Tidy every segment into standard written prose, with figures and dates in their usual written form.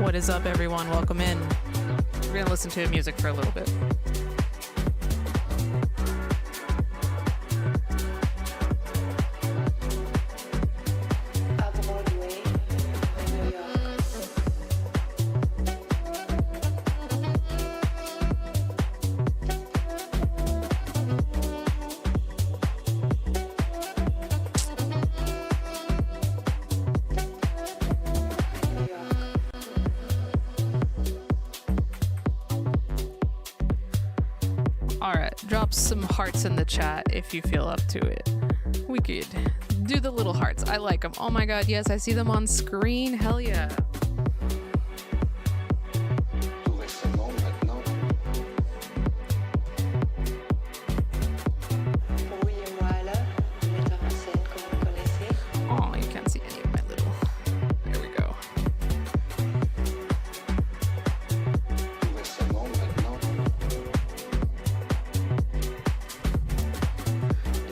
What is up, everyone? Welcome in. We're going to listen to music for a little bit. Drop some hearts in the chat if you feel up to it. We could do the little hearts. I like them. Oh my god, yes, I see them on screen. Hell yeah. Oh, you can't see any of my little... There we go.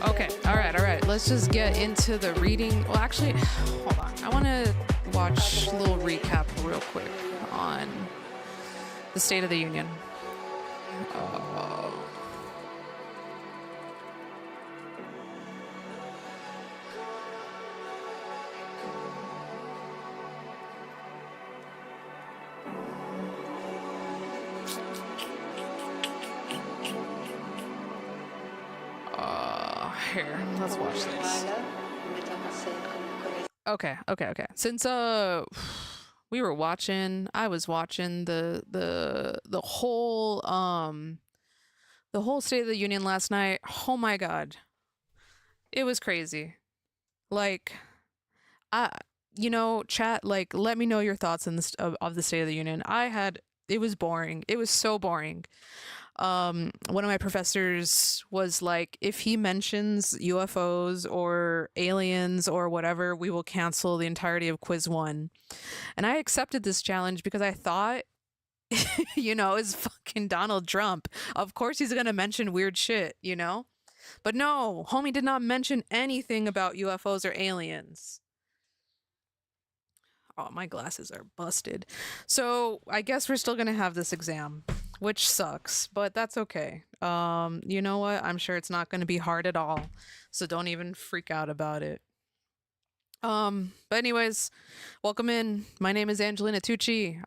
Okay, all right. Let's just get into the reading. Well, actually, hold on. I want to watch a little recap real quick on the State of the Union. Here, let's watch this. Okay. Since we were watching, I was watching the whole State of the Union last night. Oh my god, it was crazy. Like, chat. Like, let me know your thoughts on this of the State of the Union. It was boring. It was so boring. One of my professors was like, if he mentions UFOs or aliens or whatever, we will cancel the entirety of quiz 1. And I accepted this challenge because I thought, it's fucking Donald Trump. Of course he's gonna mention weird shit, But no, homie did not mention anything about UFOs or aliens. Oh, my glasses are busted. So I guess we're still gonna have this exam, which sucks, but that's okay. You know what? I'm sure it's not gonna be hard at all, so don't even freak out about it. But anyways, welcome in. My name is Angelina Tucci.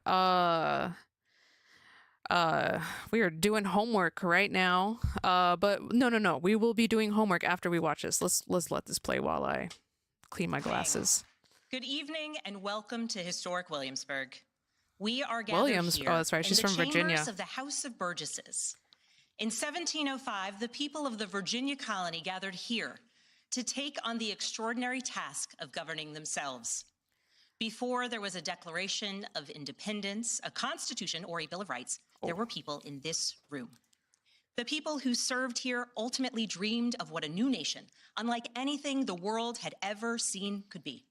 We are doing homework right now. But no. We will be doing homework after we watch this. Let's let this play while I clean my glasses. Good evening and welcome to historic Williamsburg. We are gathered here oh, that's right. She's in the from Virginia. chambers of the House of Burgesses. In 1705, the people of the Virginia colony gathered here to take on the extraordinary task of governing themselves. Before there was a Declaration of Independence, a Constitution, or a Bill of Rights, there were people in this room. The people who served here ultimately dreamed of what a new nation, unlike anything the world had ever seen, could be.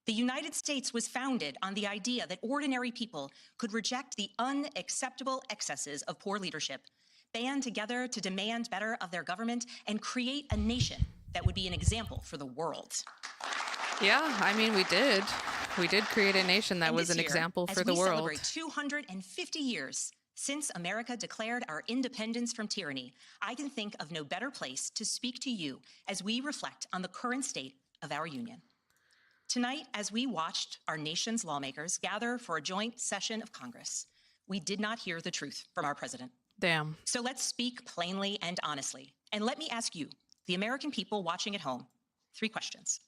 The United States was founded on the idea that ordinary people could reject the unacceptable excesses of poor leadership, band together to demand better of their government, and create a nation that would be an example for the world. Yeah, I mean, we did. We did create a nation that was an example for the world. As we celebrate 250 years since America declared our independence from tyranny, I can think of no better place to speak to you as we reflect on the current state of our union. Tonight, as we watched our nation's lawmakers gather for a joint session of Congress, we did not hear the truth from our president. Damn. So let's speak plainly and honestly. And let me ask you, the American people watching at home, 3 questions.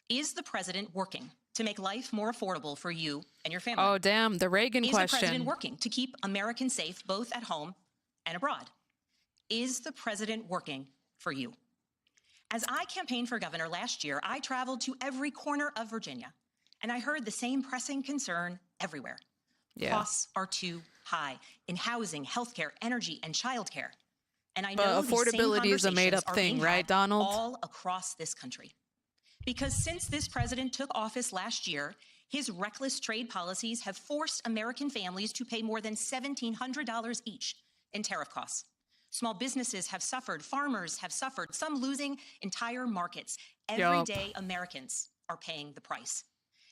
Is the president working to make life more affordable for you and your family? Oh, damn, the Reagan question. Is the president working to keep Americans safe both at home and abroad? Is the president working for you? As I campaigned for governor last year, I traveled to every corner of Virginia, and I heard the same pressing concern everywhere. Yeah. Costs are too high in housing, healthcare, energy, and childcare. And I But know these same affordability is a conversations made-up are thing, being right, had Donald? all across this country. Because since this president took office last year, his reckless trade policies have forced American families to pay more than $1,700 each in tariff costs. Small businesses have suffered, farmers have suffered, some losing entire markets. Everyday Americans are paying the price.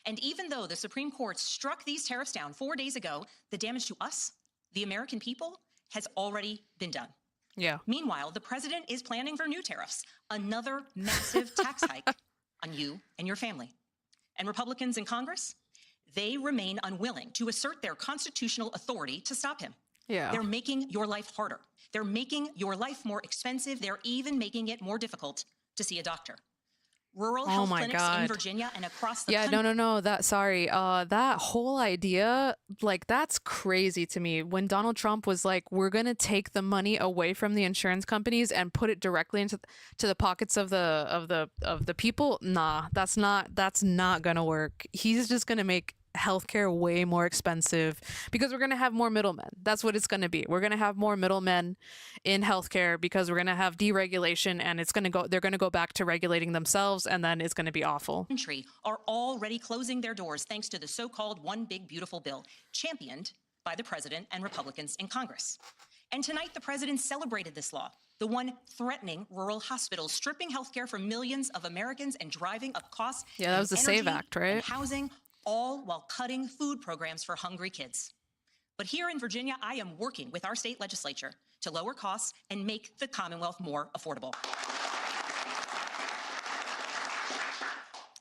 And even though the Supreme Court struck these tariffs down 4 days ago, the damage to us, the American people, has already been done. Yeah. Meanwhile, the president is planning for new tariffs, another massive tax hike on you and your family. And Republicans in Congress, they remain unwilling to assert their constitutional authority to stop him. Yeah. They're making your life harder. They're making your life more expensive. They're even making it more difficult to see a doctor. Rural health clinics in Virginia and across the country. No. That whole idea, like, that's crazy to me. When Donald Trump was like, we're going to take the money away from the insurance companies and put it directly into the pockets of the people. Nah, that's not going to work. He's just going to make healthcare way more expensive because we're going to have more middlemen. That's what it's going to be. We're going to have more middlemen in healthcare because we're going to have deregulation, and they're going to go back to regulating themselves, and then it's going to be awful. Country are already closing their doors thanks to the so-called One Big Beautiful Bill, championed by the president and Republicans in Congress. And tonight, the president celebrated this law, the one threatening rural hospitals, stripping healthcare from millions of Americans and driving up costs. Yeah, that was the SAVE Act, right? Housing, all while cutting food programs for hungry kids. But here in Virginia, I am working with our state legislature to lower costs and make the Commonwealth more affordable.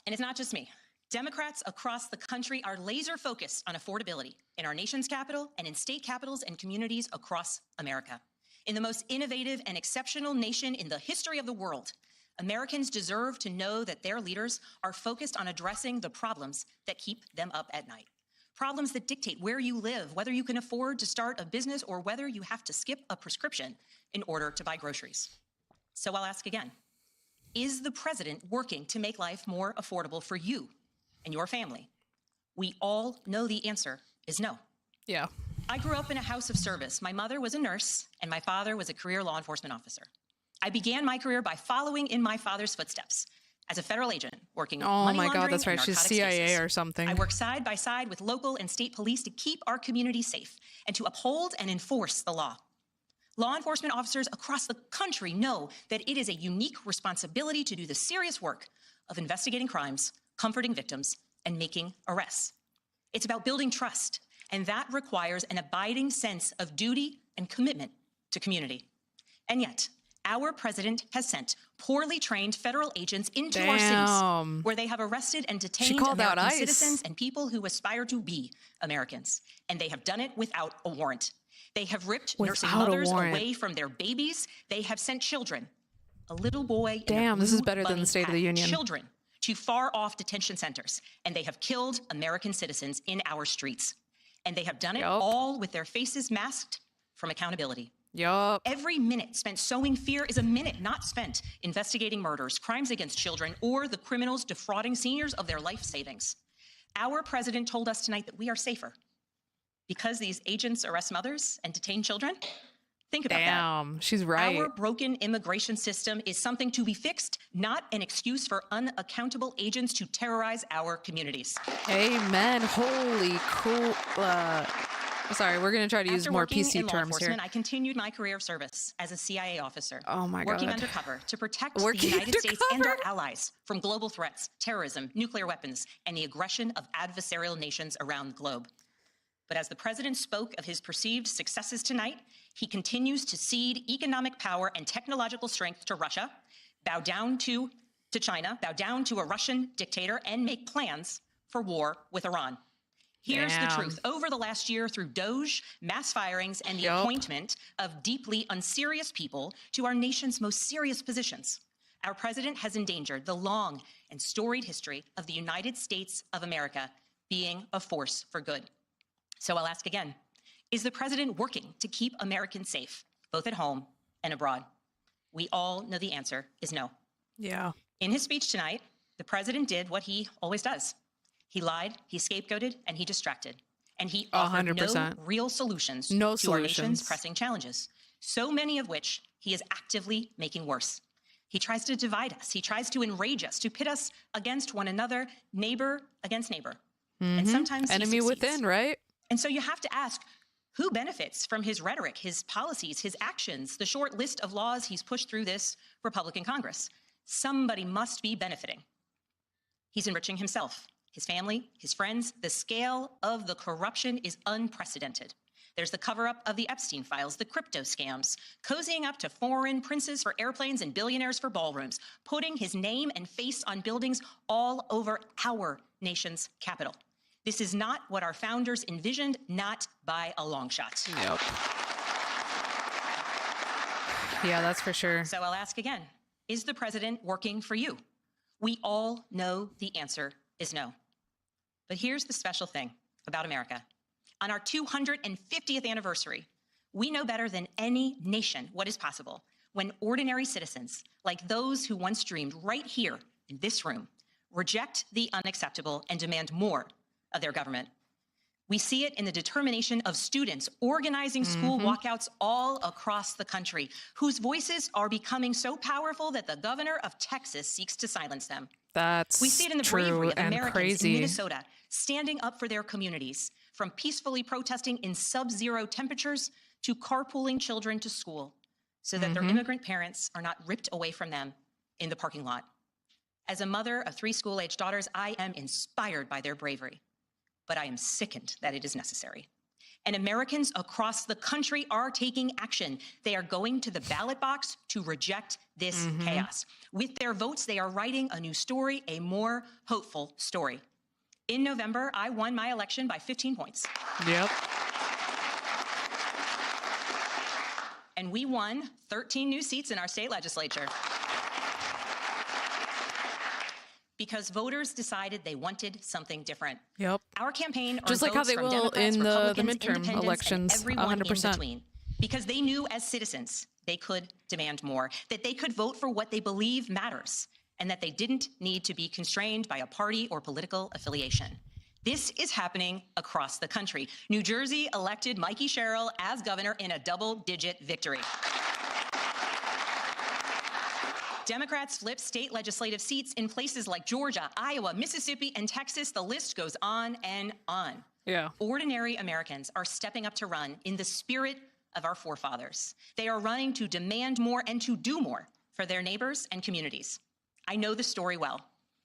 And it's not just me. Democrats across the country are laser focused on affordability in our nation's capital and in state capitals and communities across America. In the most innovative and exceptional nation in the history of the world, Americans deserve to know that their leaders are focused on addressing the problems that keep them up at night. Problems that dictate where you live, whether you can afford to start a business, or whether you have to skip a prescription in order to buy groceries. So I'll ask again, is the president working to make life more affordable for you and your family? We all know the answer is no. Yeah. I grew up in a house of service. My mother was a nurse and my father was a career law enforcement officer. I began my career by following in my father's footsteps as a federal agent working money laundering. Oh my God, that's right. And she's narcotics CIA cases. Or something. I work side by side with local and state police to keep our communities safe and to uphold and enforce the law. Law enforcement officers across the country know that it is a unique responsibility to do the serious work of investigating crimes, comforting victims, and making arrests. It's about building trust, and that requires an abiding sense of duty and commitment to community. And yet, our president has sent poorly trained federal agents into our cities where they have arrested and detained American citizens and people who aspire to be Americans. And they have done it without a warrant. They have ripped nursing mothers away from their babies. They have sent children, a little boy in a this is better blue than the State of the bunny hat, Union. children to far off detention centers. And they have killed American citizens in our streets. And they have done it all with their faces masked from accountability. Every minute spent sowing fear is a minute not spent investigating murders, crimes against children, or the criminals defrauding seniors of their life savings. Our president told us tonight that we are safer because these agents arrest mothers and detain children. Think about that. She's right. Our broken immigration system is something to be fixed, not an excuse for unaccountable agents to terrorize our communities. Amen. Holy cool. Sorry, we're going to try to use more PC terms here. I continued my career of service as a CIA officer. Oh my God. Working undercover to protect the United States and our allies from global threats, terrorism, nuclear weapons, and the aggression of adversarial nations around the globe. But as the president spoke of his perceived successes tonight, he continues to cede economic power and technological strength to Russia, bow down to China, bow down to a Russian dictator, and make plans for war with Iran. Here's the truth. Over the last year, through Doge, mass firings, and the appointment of deeply unserious people to our nation's most serious positions, our president has endangered the long and storied history of the United States of America being a force for good. So I'll ask again, is the president working to keep Americans safe, both at home and abroad? We all know the answer is no. Yeah. In his speech tonight, the president did what he always does. He lied, he scapegoated, and he distracted. And he offered 100%. No real solutions to our nation's pressing challenges, so many of which he is actively making worse. He tries to divide us. He tries to enrage us, to pit us against one another, neighbor against neighbor. And sometimes enemy he succeeds. within, right? And so you have to ask, who benefits from his rhetoric, his policies, his actions, the short list of laws he's pushed through this Republican Congress? Somebody must be benefiting. He's enriching himself, his family, his friends. The scale of the corruption is unprecedented. There's the cover-up of the Epstein files, the crypto scams, cozying up to foreign princes for airplanes and billionaires for ballrooms, putting his name and face on buildings all over our nation's capital. This is not what our founders envisioned, not by a long shot. Yep. Yeah, that's for sure. So I'll ask again, is the president working for you? We all know the answer is no. But here's the special thing about America. On our 250th anniversary, we know better than any nation what is possible when ordinary citizens, like those who once dreamed right here in this room, reject the unacceptable and demand more of their government. We see it in the determination of students organizing school walkouts all across the country, whose voices are becoming so powerful that the governor of Texas seeks to silence them. That's We see it in the true bravery of and Americans crazy. in Minnesota standing up for their communities, from peacefully protesting in sub-zero temperatures to carpooling children to school so that their immigrant parents are not ripped away from them in the parking lot. As a mother of 3 school-age daughters, I am inspired by their bravery, but I am sickened that it is necessary. And Americans across the country are taking action. They are going to the ballot box to reject this chaos. With their votes, they are writing a new story, a more hopeful story. In November, I won my election by 15 points. Yep. And we won 13 new seats in our state legislature. Because voters decided they wanted something different. Yep. Our campaign earned Just like how votes they from will Democrats, in the Republicans, midterm independents, elections, and everyone 100%. in between. Because they knew as citizens they could demand more, that they could vote for what they believe matters, and that they didn't need to be constrained by a party or political affiliation. This is happening across the country. New Jersey elected Mikey Sherrill as governor in a double-digit victory. Democrats flip state legislative seats in places like Georgia, Iowa, Mississippi, and Texas. The list goes on and on. Yeah. Ordinary Americans are stepping up to run in the spirit of our forefathers. They are running to demand more and to do more for their neighbors and communities. I know the story well.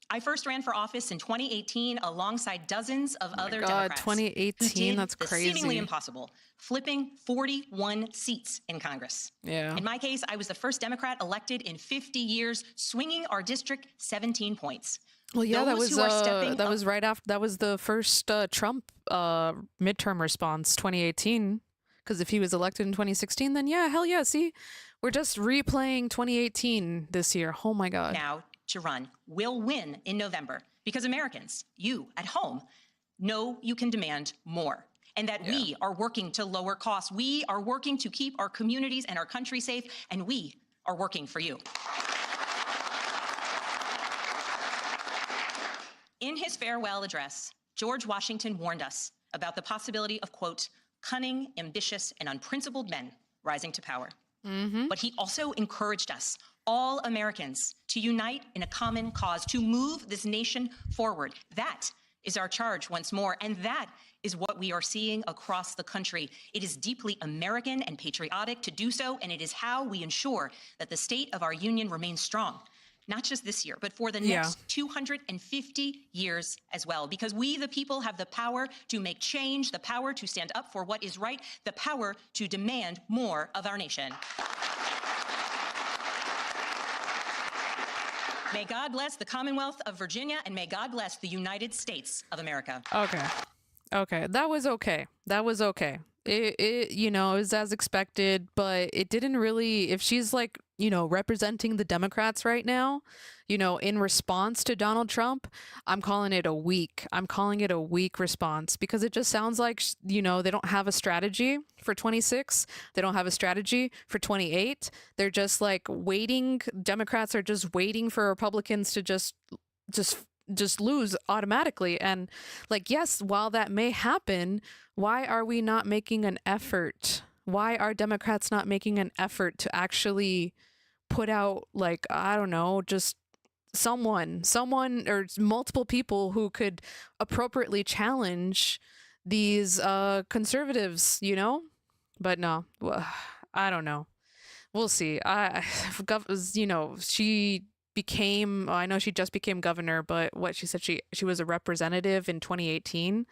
I first ran for office in 2018 alongside dozens of other Democrats 2018, who did that's the crazy. seemingly impossible, flipping 41 seats in Congress. Yeah. In my case, I was the first Democrat elected in 50 years, swinging our district 17 points. Well, yeah, Those who are stepping that up- was right after, that was the first Trump midterm response, 2018. Because if he was elected in 2016, then yeah, hell yeah. See, we're just replaying 2018 this year. Oh my God. now to run will win in November because Americans, you at home, know you can demand more and that we are working to lower costs. We are working to keep our communities and our country safe, and we are working for you. In his farewell address, George Washington warned us about the possibility of, quote, cunning, ambitious, and unprincipled men rising to power. But he also encouraged us, all Americans, to unite in a common cause, to move this nation forward. That is our charge once more, and that is what we are seeing across the country. It is deeply American and patriotic to do so, and it is how we ensure that the state of our union remains strong, not just this year, but for the next 250 years as well, because we, the people, have the power to make change, the power to stand up for what is right, the power to demand more of our nation. May God bless the Commonwealth of Virginia, and may God bless the United States of America. Okay. That was okay. It you know, it was as expected, but it didn't really, if she's like, you know, representing the Democrats right now, you know, in response to Donald Trump, I'm calling it a weak response, because it just sounds like, you know, they don't have a strategy for 26. They don't have a strategy for 28. They're just like waiting. Democrats are just waiting for Republicans to just lose automatically. And like, yes, while that may happen, why are we not making an effort? Why are Democrats not making an effort to actually put out, like, I don't know, just someone or multiple people who could appropriately challenge these conservatives, you know? But no, I don't know. We'll see. You know, she became, I know she just became governor, but what she said, she was a representative in 2018.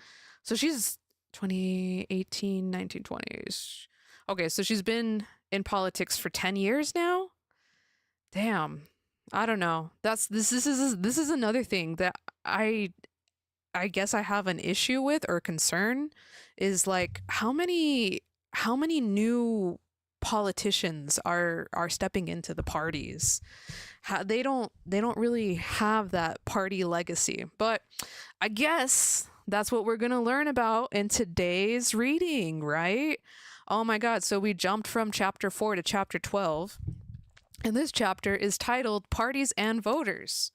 So she's 2018, 1920s. Okay, so she's been in politics for 10 years now. Damn. I don't know. This is another thing that I guess I have an issue with or concern is like how many new politicians are stepping into the parties. They don't really have that party legacy. But I guess that's what we're going to learn about in today's reading, right? Oh my god, so we jumped from chapter 4 to chapter 12. And this chapter is titled Parties and Voters.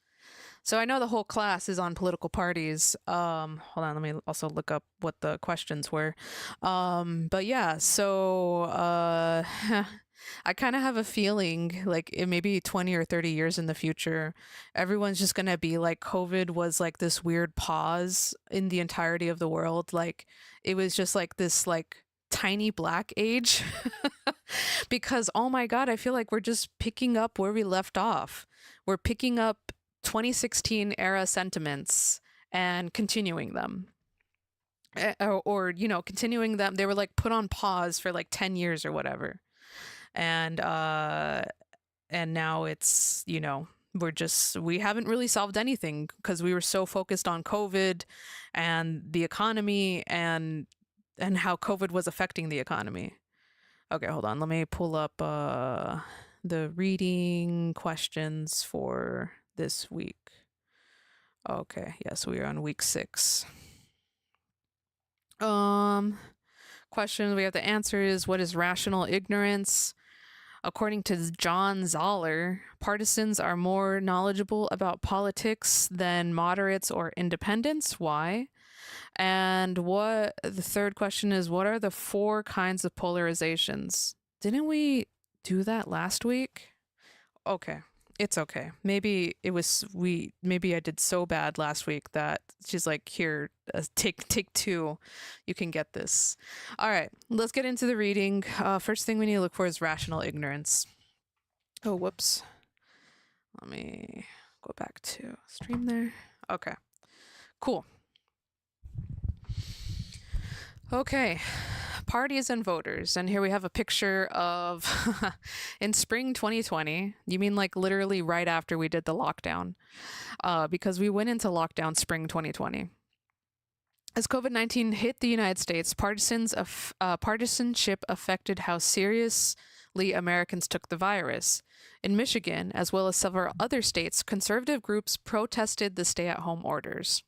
So I know the whole class is on political parties. Hold on, let me also look up what the questions were. But yeah, so I kind of have a feeling like it maybe 20 or 30 years in the future, everyone's just going to be like COVID was like this weird pause in the entirety of the world. Like it was just like this like tiny black age because oh my god, I feel like we're just picking up where we left off. We're picking up 2016 era sentiments and continuing them. Or you know, continuing them. They were like put on pause for like 10 years or whatever. And now it's, you know, we haven't really solved anything because we were so focused on COVID and the economy and how COVID was affecting the economy. Okay, hold on. Let me pull up the reading questions for this week. Okay, yes, we are on week 6. Question we have to answer is, what is rational ignorance? According to John Zoller, partisans are more knowledgeable about politics than moderates or independents. Why? And the third question is, what are the 4 kinds of polarizations? Didn't we do that last week? Okay, it's okay. Maybe I did so bad last week that she's like, here, take 2. You can get this. All right, let's get into the reading. First thing we need to look for is rational ignorance. Oh, whoops. Let me go back to stream there. Okay, cool. Okay, parties and voters. And here we have a picture of in spring 2020. You mean like literally right after we did the lockdown? Because we went into lockdown spring 2020. As COVID-19 hit the United States, partisanship affected how seriously Americans took the virus. In Michigan, as well as several other states, conservative groups protested the stay-at-home orders.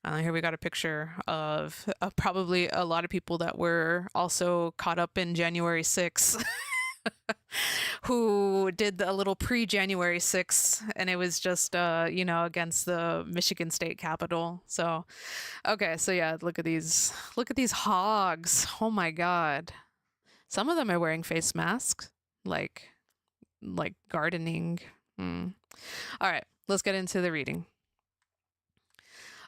Here we got a picture of probably a lot of people that were also caught up in January 6th who did a little pre-January 6th, and it was just, you know, against the Michigan State Capitol. So, okay, so yeah, look at these hogs. Oh my God. Some of them are wearing face masks, like gardening. All right, let's get into the reading.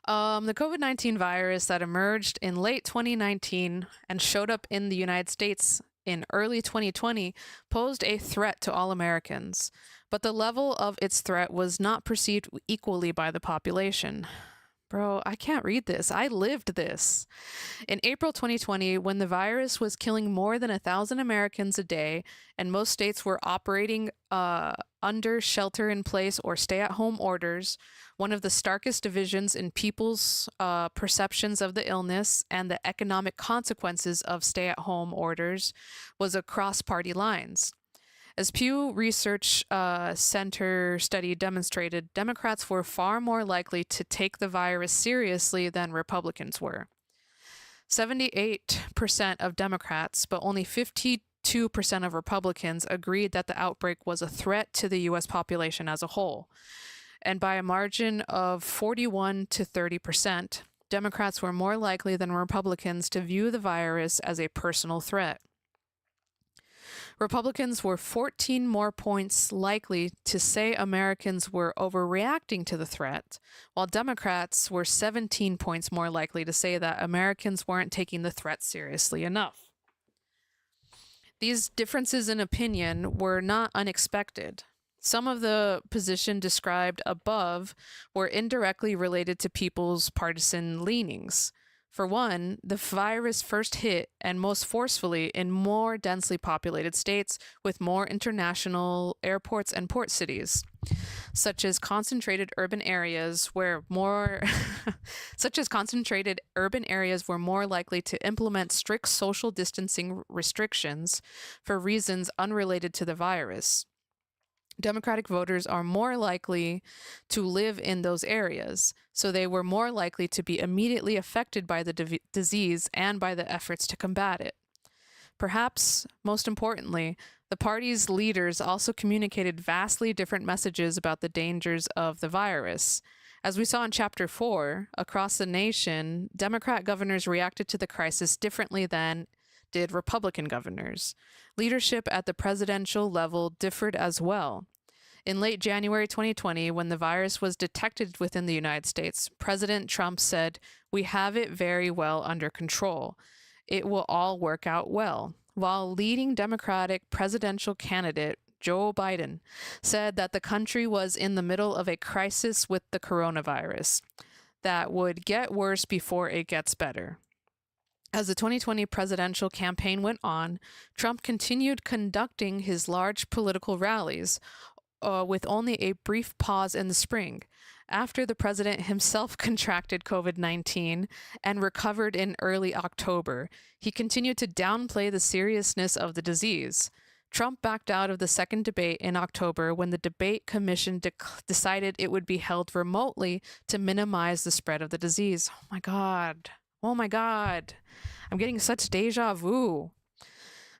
The COVID-19 virus that emerged in late 2019 and showed up in the United States in early 2020 posed a threat to all Americans, but the level of its threat was not perceived equally by the population. Bro, I can't read this. I lived this. In April 2020, when the virus was killing more than 1,000 Americans a day, and most states were operating under shelter-in-place or stay-at-home orders, one of the starkest divisions in people's perceptions of the illness and the economic consequences of stay-at-home orders was across party lines. As Pew Research Center study demonstrated, Democrats were far more likely to take the virus seriously than Republicans were. 78% of Democrats, but only 52% of Republicans agreed that the outbreak was a threat to the U.S. population as a whole. And by a margin of 41 to 30%, Democrats were more likely than Republicans to view the virus as a personal threat. Republicans were 14 more points likely to say Americans were overreacting to the threat, while Democrats were 17 points more likely to say that Americans weren't taking the threat seriously enough. These differences in opinion were not unexpected. Some of the position described above were indirectly related to people's partisan leanings. For one, the virus first hit, and most forcefully, in more densely populated states with more international airports and port cities, such as concentrated urban areas where more likely to implement strict social distancing restrictions for reasons unrelated to the virus. Democratic voters are more likely to live in those areas, so they were more likely to be immediately affected by the disease and by the efforts to combat it. Perhaps most importantly, the party's leaders also communicated vastly different messages about the dangers of the virus. As we saw in Chapter 4, across the nation, Democrat governors reacted to the crisis differently than did Republican governors. Leadership at the presidential level differed as well. In late January 2020, when the virus was detected within the United States, President Trump said, "We have it very well under control. It will all work out well," while leading Democratic presidential candidate Joe Biden said that the country was in the middle of a crisis with the coronavirus that would get worse before it gets better. As the 2020 presidential campaign went on, Trump continued conducting his large political rallies, with only a brief pause in the spring, after the president himself contracted COVID-19 and recovered in early October. He continued to downplay the seriousness of the disease. Trump backed out of the second debate in October when the debate commission decided it would be held remotely to minimize the spread of the disease. Oh my God. Oh my God. I'm getting such deja vu.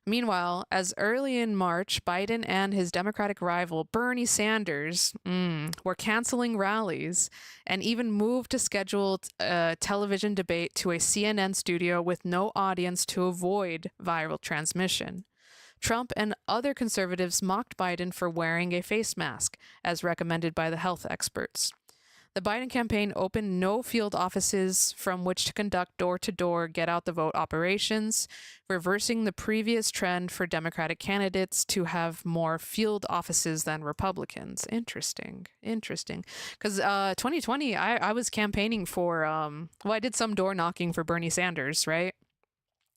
Meanwhile, as early in March, Biden and his Democratic rival, Bernie Sanders, were canceling rallies and even moved to schedule a television debate to a CNN studio with no audience to avoid viral transmission. Trump and other conservatives mocked Biden for wearing a face mask, as recommended by the health experts. The Biden campaign opened no field offices from which to conduct door-to-door get-out-the-vote operations, reversing the previous trend for Democratic candidates to have more field offices than Republicans. Interesting. Because 2020, I was campaigning for, I did some door knocking for Bernie Sanders, right?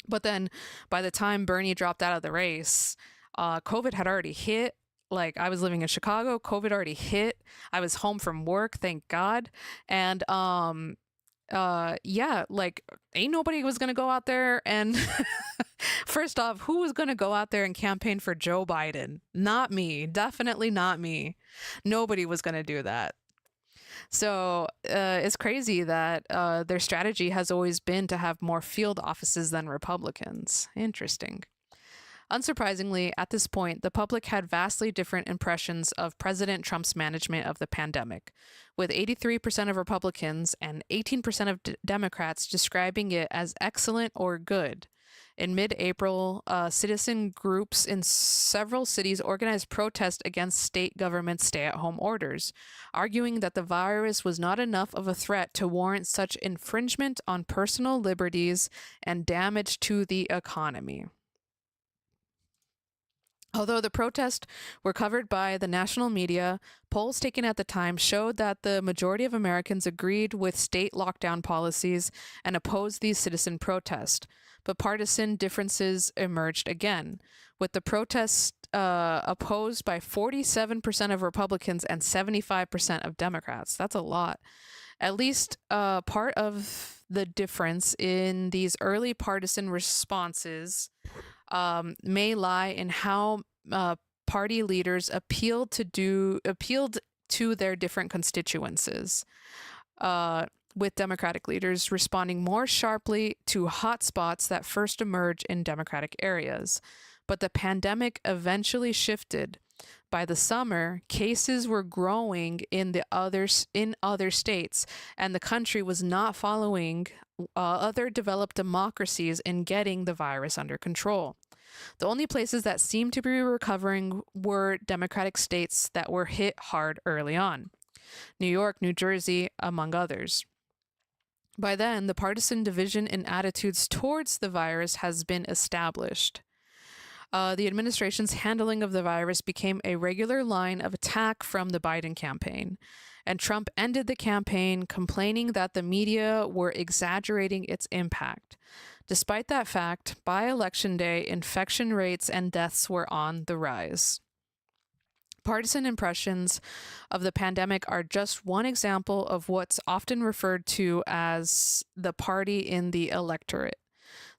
But then by the time Bernie dropped out of the race, COVID had already hit. Like, I was living in Chicago, COVID already hit. I was home from work, thank God. And ain't nobody was gonna go out there and first off, who was gonna go out there and campaign for Joe Biden? Not me. Definitely not me. Nobody was gonna do that. So it's crazy that their strategy has always been to have more field offices than Republicans. Interesting. Unsurprisingly, at this point, the public had vastly different impressions of President Trump's management of the pandemic, with 83% of Republicans and 18% of Democrats describing it as excellent or good. In mid-April, citizen groups in several cities organized protests against state government stay-at-home orders, arguing that the virus was not enough of a threat to warrant such infringement on personal liberties and damage to the economy. Although the protests were covered by the national media, polls taken at the time showed that the majority of Americans agreed with state lockdown policies and opposed these citizen protests. But partisan differences emerged again, with the protests opposed by 47% of Republicans and 75% of Democrats. That's a lot. At least part of the difference in these early partisan responses may lie in how party leaders appealed to their different constituencies, with Democratic leaders responding more sharply to hotspots that first emerged in Democratic areas. But the pandemic eventually shifted. By the summer, cases were growing in other states, and the country was not following other developed democracies in getting the virus under control. The only places that seemed to be recovering were Democratic states that were hit hard early on: New York, New Jersey, among others. By then, the partisan division in attitudes towards the virus has been established. The administration's handling of the virus became a regular line of attack from the Biden campaign, and Trump ended the campaign complaining that the media were exaggerating its impact. Despite that fact, by Election Day, infection rates and deaths were on the rise. Partisan impressions of the pandemic are just one example of what's often referred to as the party in the electorate.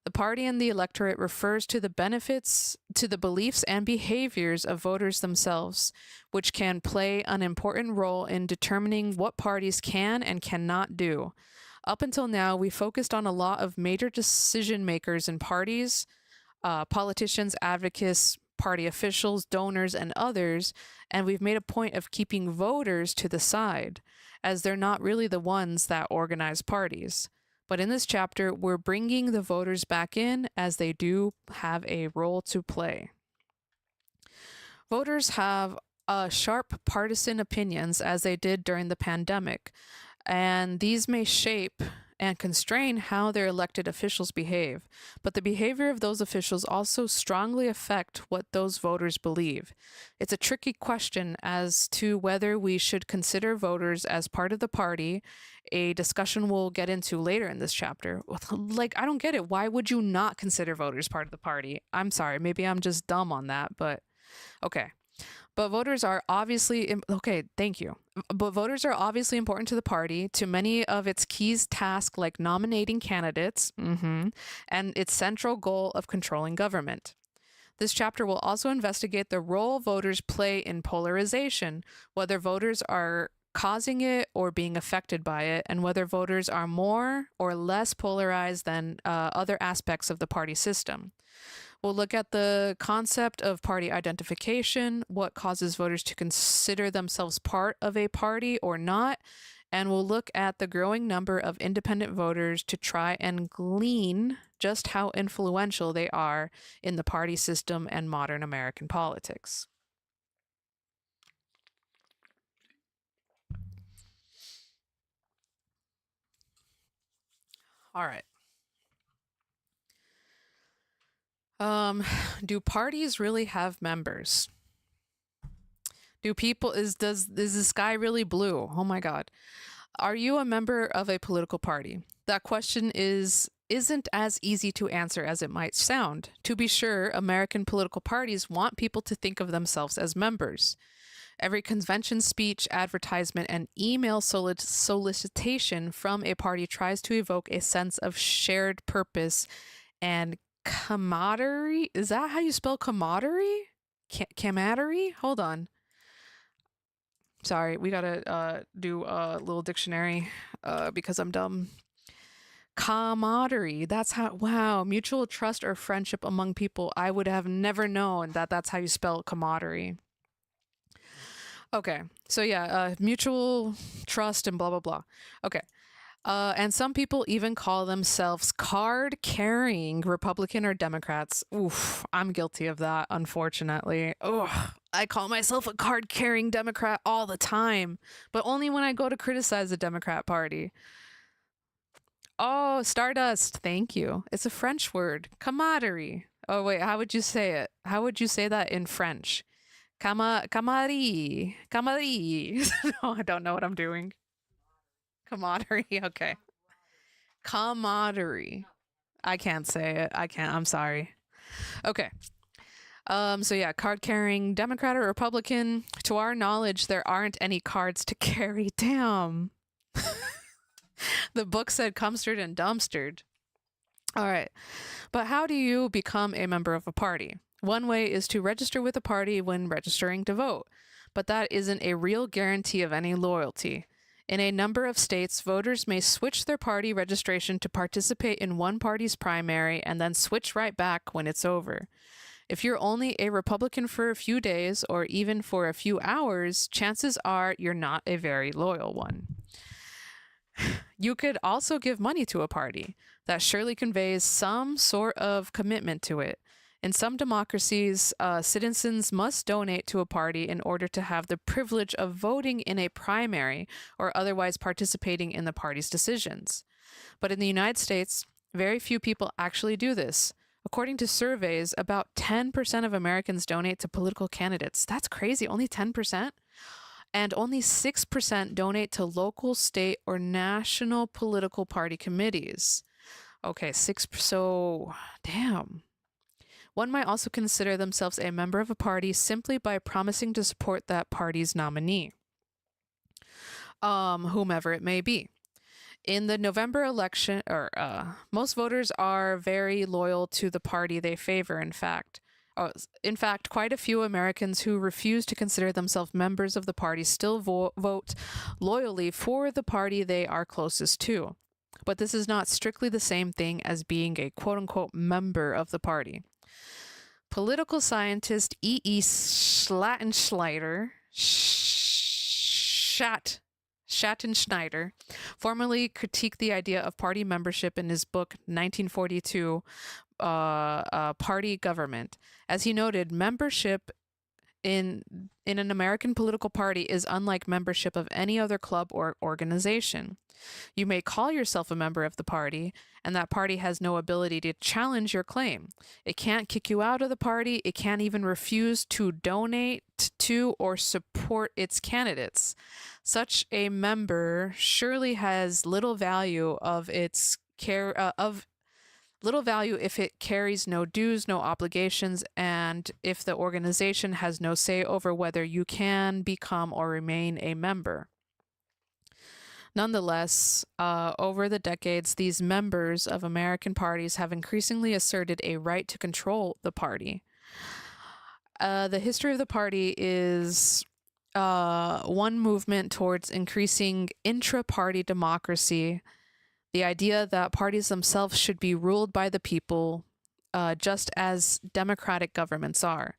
The party in the electorate refers to the benefits, to the beliefs and behaviors of voters themselves, which can play an important role in determining what parties can and cannot do. Up until now, we focused on a lot of major decision makers in parties, politicians, advocates, party officials, donors, and others, and we've made a point of keeping voters to the side, as they're not really the ones that organize parties. But in this chapter, we're bringing the voters back in, as they do have a role to play. Voters have sharp partisan opinions, as they did during the pandemic, and these may shape and constrain how their elected officials behave. But the behavior of those officials also strongly affect what those voters believe. It's a tricky question as to whether we should consider voters as part of the party, a discussion we'll get into later in this chapter. Like, I don't get it. Why would you not consider voters part of the party? I'm sorry, maybe I'm just dumb on that, but okay. But voters are obviously, okay, thank you. But voters are obviously important to the party, to many of its key tasks like nominating candidates, and its central goal of controlling government. This chapter will also investigate the role voters play in polarization, whether voters are causing it or being affected by it, and whether voters are more or less polarized than other aspects of the party system. We'll look at the concept of party identification, what causes voters to consider themselves part of a party or not, and we'll look at the growing number of independent voters to try and glean just how influential they are in the party system and modern American politics. All right. Do parties really have members? Is the sky really blue? Oh my God. Are you a member of a political party? That question isn't as easy to answer as it might sound. To be sure, American political parties want people to think of themselves as members. Every convention, speech, advertisement, and email solicitation from a party tries to evoke a sense of shared purpose and camaraderie. Is that how you spell camaraderie? Camaraderie? Hold on. Sorry, we gotta do a little dictionary because I'm dumb. Camaraderie. That's how. Wow, mutual trust or friendship among people. I would have never known that that's how you spell camaraderie. Okay, so yeah, mutual trust and blah blah blah. Okay. And some people even call themselves card-carrying Republican or Democrats. Oof, I'm guilty of that, unfortunately. Ugh, I call myself a card-carrying Democrat all the time, but only when I go to criticize the Democrat Party. Oh, Stardust, thank you. It's a French word, camaraderie. Oh wait, how would you say it? How would you say that in French? Camaraderie. Camaraderie. No, I don't know what I'm doing. Camaraderie. Okay. Camaraderie. I can't say it. I can't. I'm sorry. Okay. So yeah, card carrying Democrat or Republican. To our knowledge, there aren't any cards to carry. Damn. The book said cumstered and dumpstered. All right. But how do you become a member of a party? One way is to register with a party when registering to vote, but that isn't a real guarantee of any loyalty. In a number of states, voters may switch their party registration to participate in one party's primary and then switch right back when it's over. If you're only a Republican for a few days or even for a few hours, chances are you're not a very loyal one. You could also give money to a party. That surely conveys some sort of commitment to it. In some democracies, citizens must donate to a party in order to have the privilege of voting in a primary or otherwise participating in the party's decisions. But in the United States, very few people actually do this. According to surveys, about 10% of Americans donate to political candidates. That's crazy, only 10%? And only 6% donate to local, state, or national political party committees. Okay, so damn. One might also consider themselves a member of a party simply by promising to support that party's nominee, whomever it may be. In the November election, most voters are very loyal to the party they favor, in fact. Quite a few Americans who refuse to consider themselves members of the party still vote loyally for the party they are closest to. But this is not strictly the same thing as being a quote-unquote member of the party. Political scientist E.E. Schattenschneider formerly critiqued the idea of party membership in his book 1942, Party Government. As he noted, membership in an American political party is unlike membership of any other club or organization. You may call yourself a member of the party, and that party has no ability to challenge your claim. It can't kick you out of the party. It can't even refuse to donate to or support its candidates. Such a member surely has little value little value if it carries no dues, no obligations, and if the organization has no say over whether you can become or remain a member. Nonetheless, over the decades, these members of American parties have increasingly asserted a right to control the party. The history of the party is one movement towards increasing intra-party democracy, the idea that parties themselves should be ruled by the people, just as democratic governments are.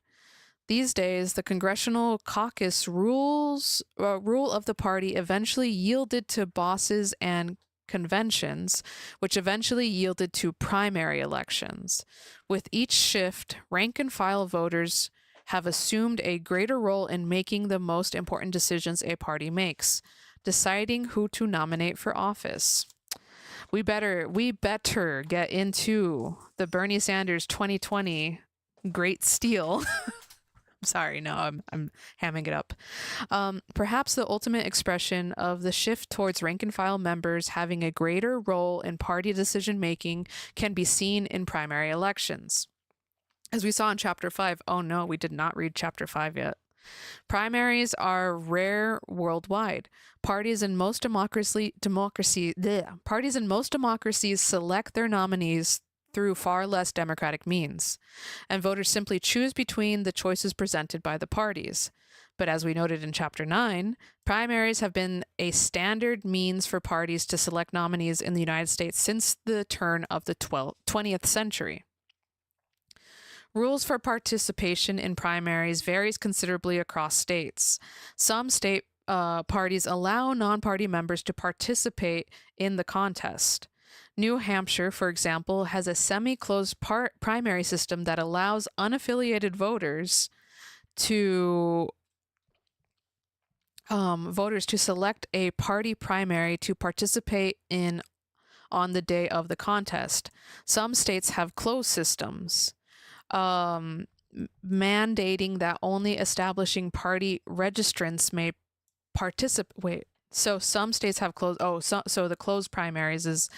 These days, the Congressional Caucus rule of the party eventually yielded to bosses and conventions, which eventually yielded to primary elections. With each shift, rank-and-file voters have assumed a greater role in making the most important decisions a party makes, deciding who to nominate for office. We better get into the Bernie Sanders 2020 Great Steal. Sorry, no, I'm hamming it up. Perhaps the ultimate expression of the shift towards rank-and-file members having a greater role in party decision-making can be seen in primary elections. As we saw in Chapter 5, oh no, we did not read Chapter 5 yet. Primaries are rare worldwide. Parties in most democracies select their nominees through far less democratic means, and voters simply choose between the choices presented by the parties. But as we noted in Chapter 9, primaries have been a standard means for parties to select nominees in the United States since the turn of the 20th century. Rules for participation in primaries varies considerably across states. Some state parties allow non-party members to participate in the contest. New Hampshire, for example, has a semi-closed primary system that allows unaffiliated voters to select a party primary to participate in on the day of the contest. Some states have closed systems, mandating that only establishing party registrants may participate. So some states have closed. So the closed primaries is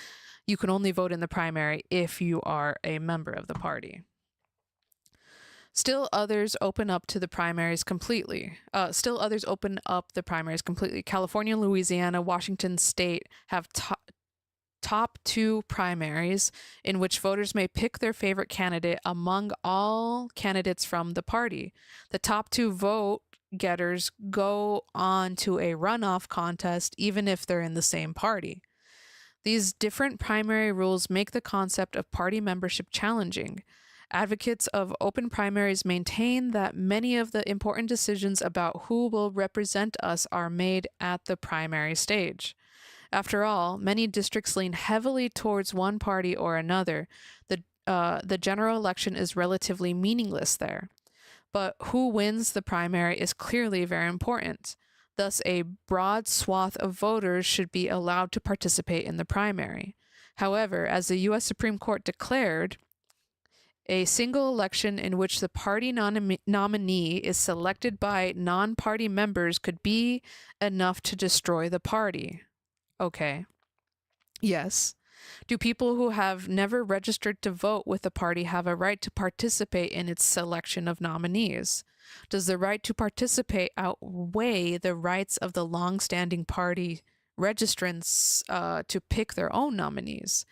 you can only vote in the primary if you are a member of the party. Still others open up the primaries completely. California, Louisiana, Washington State have top two primaries in which voters may pick their favorite candidate among all candidates from the party. The top two vote getters go on to a runoff contest even if they're in the same party. These different primary rules make the concept of party membership challenging. Advocates of open primaries maintain that many of the important decisions about who will represent us are made at the primary stage. After all, many districts lean heavily towards one party or another. the general election is relatively meaningless there. But who wins the primary is clearly very important. Thus, a broad swath of voters should be allowed to participate in the primary. However, as the U.S. Supreme Court declared, a single election in which the party nominee is selected by non-party members could be enough to destroy the party. Okay. Yes. Do people who have never registered to vote with the party have a right to participate in its selection of nominees? Does the right to participate outweigh the rights of the long-standing party registrants to pick their own nominees?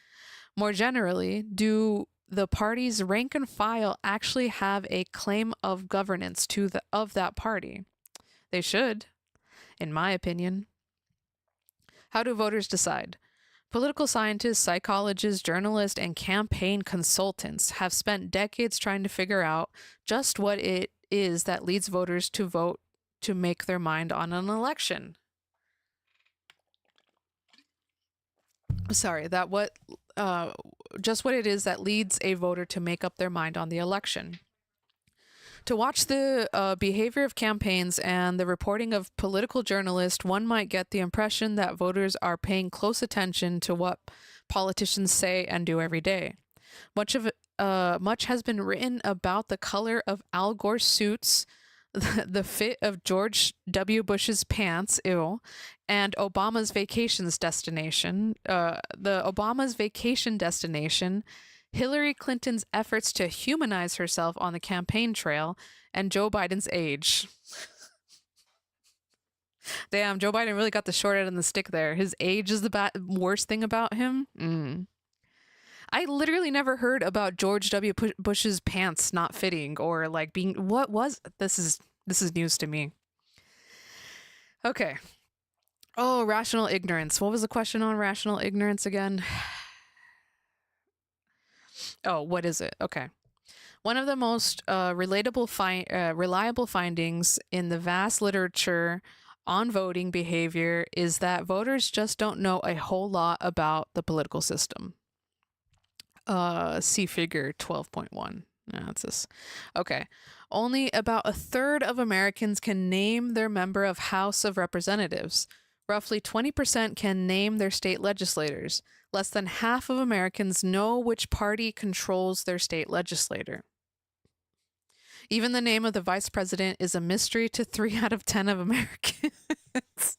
More generally, do the party's rank and file actually have a claim of governance of that party? They should, in my opinion. How do voters decide? Political scientists, psychologists, journalists, and campaign consultants have spent decades trying to figure out just what it is that leads voters to vote to make their mind on an election. Just what it is that leads a voter to make up their mind on the election. To watch the behavior of campaigns and the reporting of political journalists, one might get the impression that voters are paying close attention to what politicians say and do every day. Much has been written about the color of Al Gore's suits, the fit of George W. Bush's pants, and Obama's vacations destination. Obama's vacation destination, Hillary Clinton's efforts to humanize herself on the campaign trail, and Joe Biden's age. Damn, Joe Biden really got the short end of the stick there. His age is the worst thing about him. I literally never heard about George W. Bush's pants not fitting or like being this is news to me. Okay. Oh, rational ignorance. What was the question on rational ignorance again? Oh, what is it? Okay. One of the most reliable findings in the vast literature on voting behavior is that voters just don't know a whole lot about the political system. See figure 12.1. That's this. Okay. Only about a third of Americans can name their member of House of Representatives. Roughly 20% can name their state legislators. Less than half of Americans know which party controls their state legislator. Even the name of the vice president is a mystery to 3 out of 10 of Americans.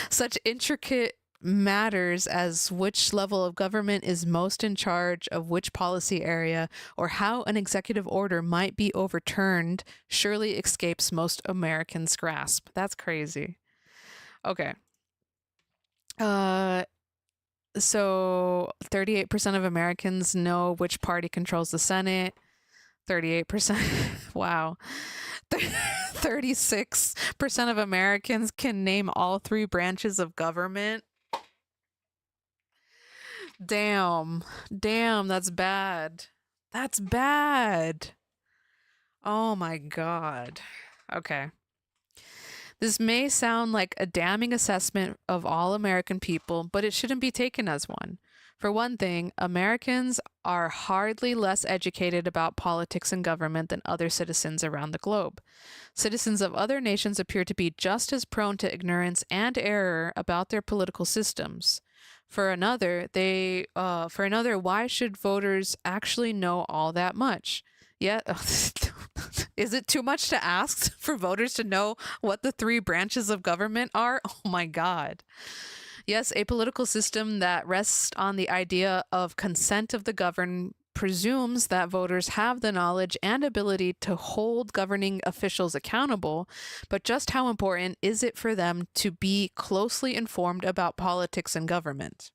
Such intricate matters as which level of government is most in charge of which policy area or how an executive order might be overturned surely escapes most Americans' grasp. That's crazy. Okay. So 38% of Americans know which party controls the Senate. 38%. Wow. 36% of Americans can name all 3 branches of government. Damn, that's bad. That's bad. Oh my God. Okay. This may sound like a damning assessment of all American people, but it shouldn't be taken as one. For one thing, Americans are hardly less educated about politics and government than other citizens around the globe. Citizens of other nations appear to be just as prone to ignorance and error about their political systems. For another, why should voters actually know all that much? Yet, is it too much to ask for voters to know what the 3 branches of government are? Oh my God. Yes, a political system that rests on the idea of consent of the governed presumes that voters have the knowledge and ability to hold governing officials accountable, but just how important is it for them to be closely informed about politics and government?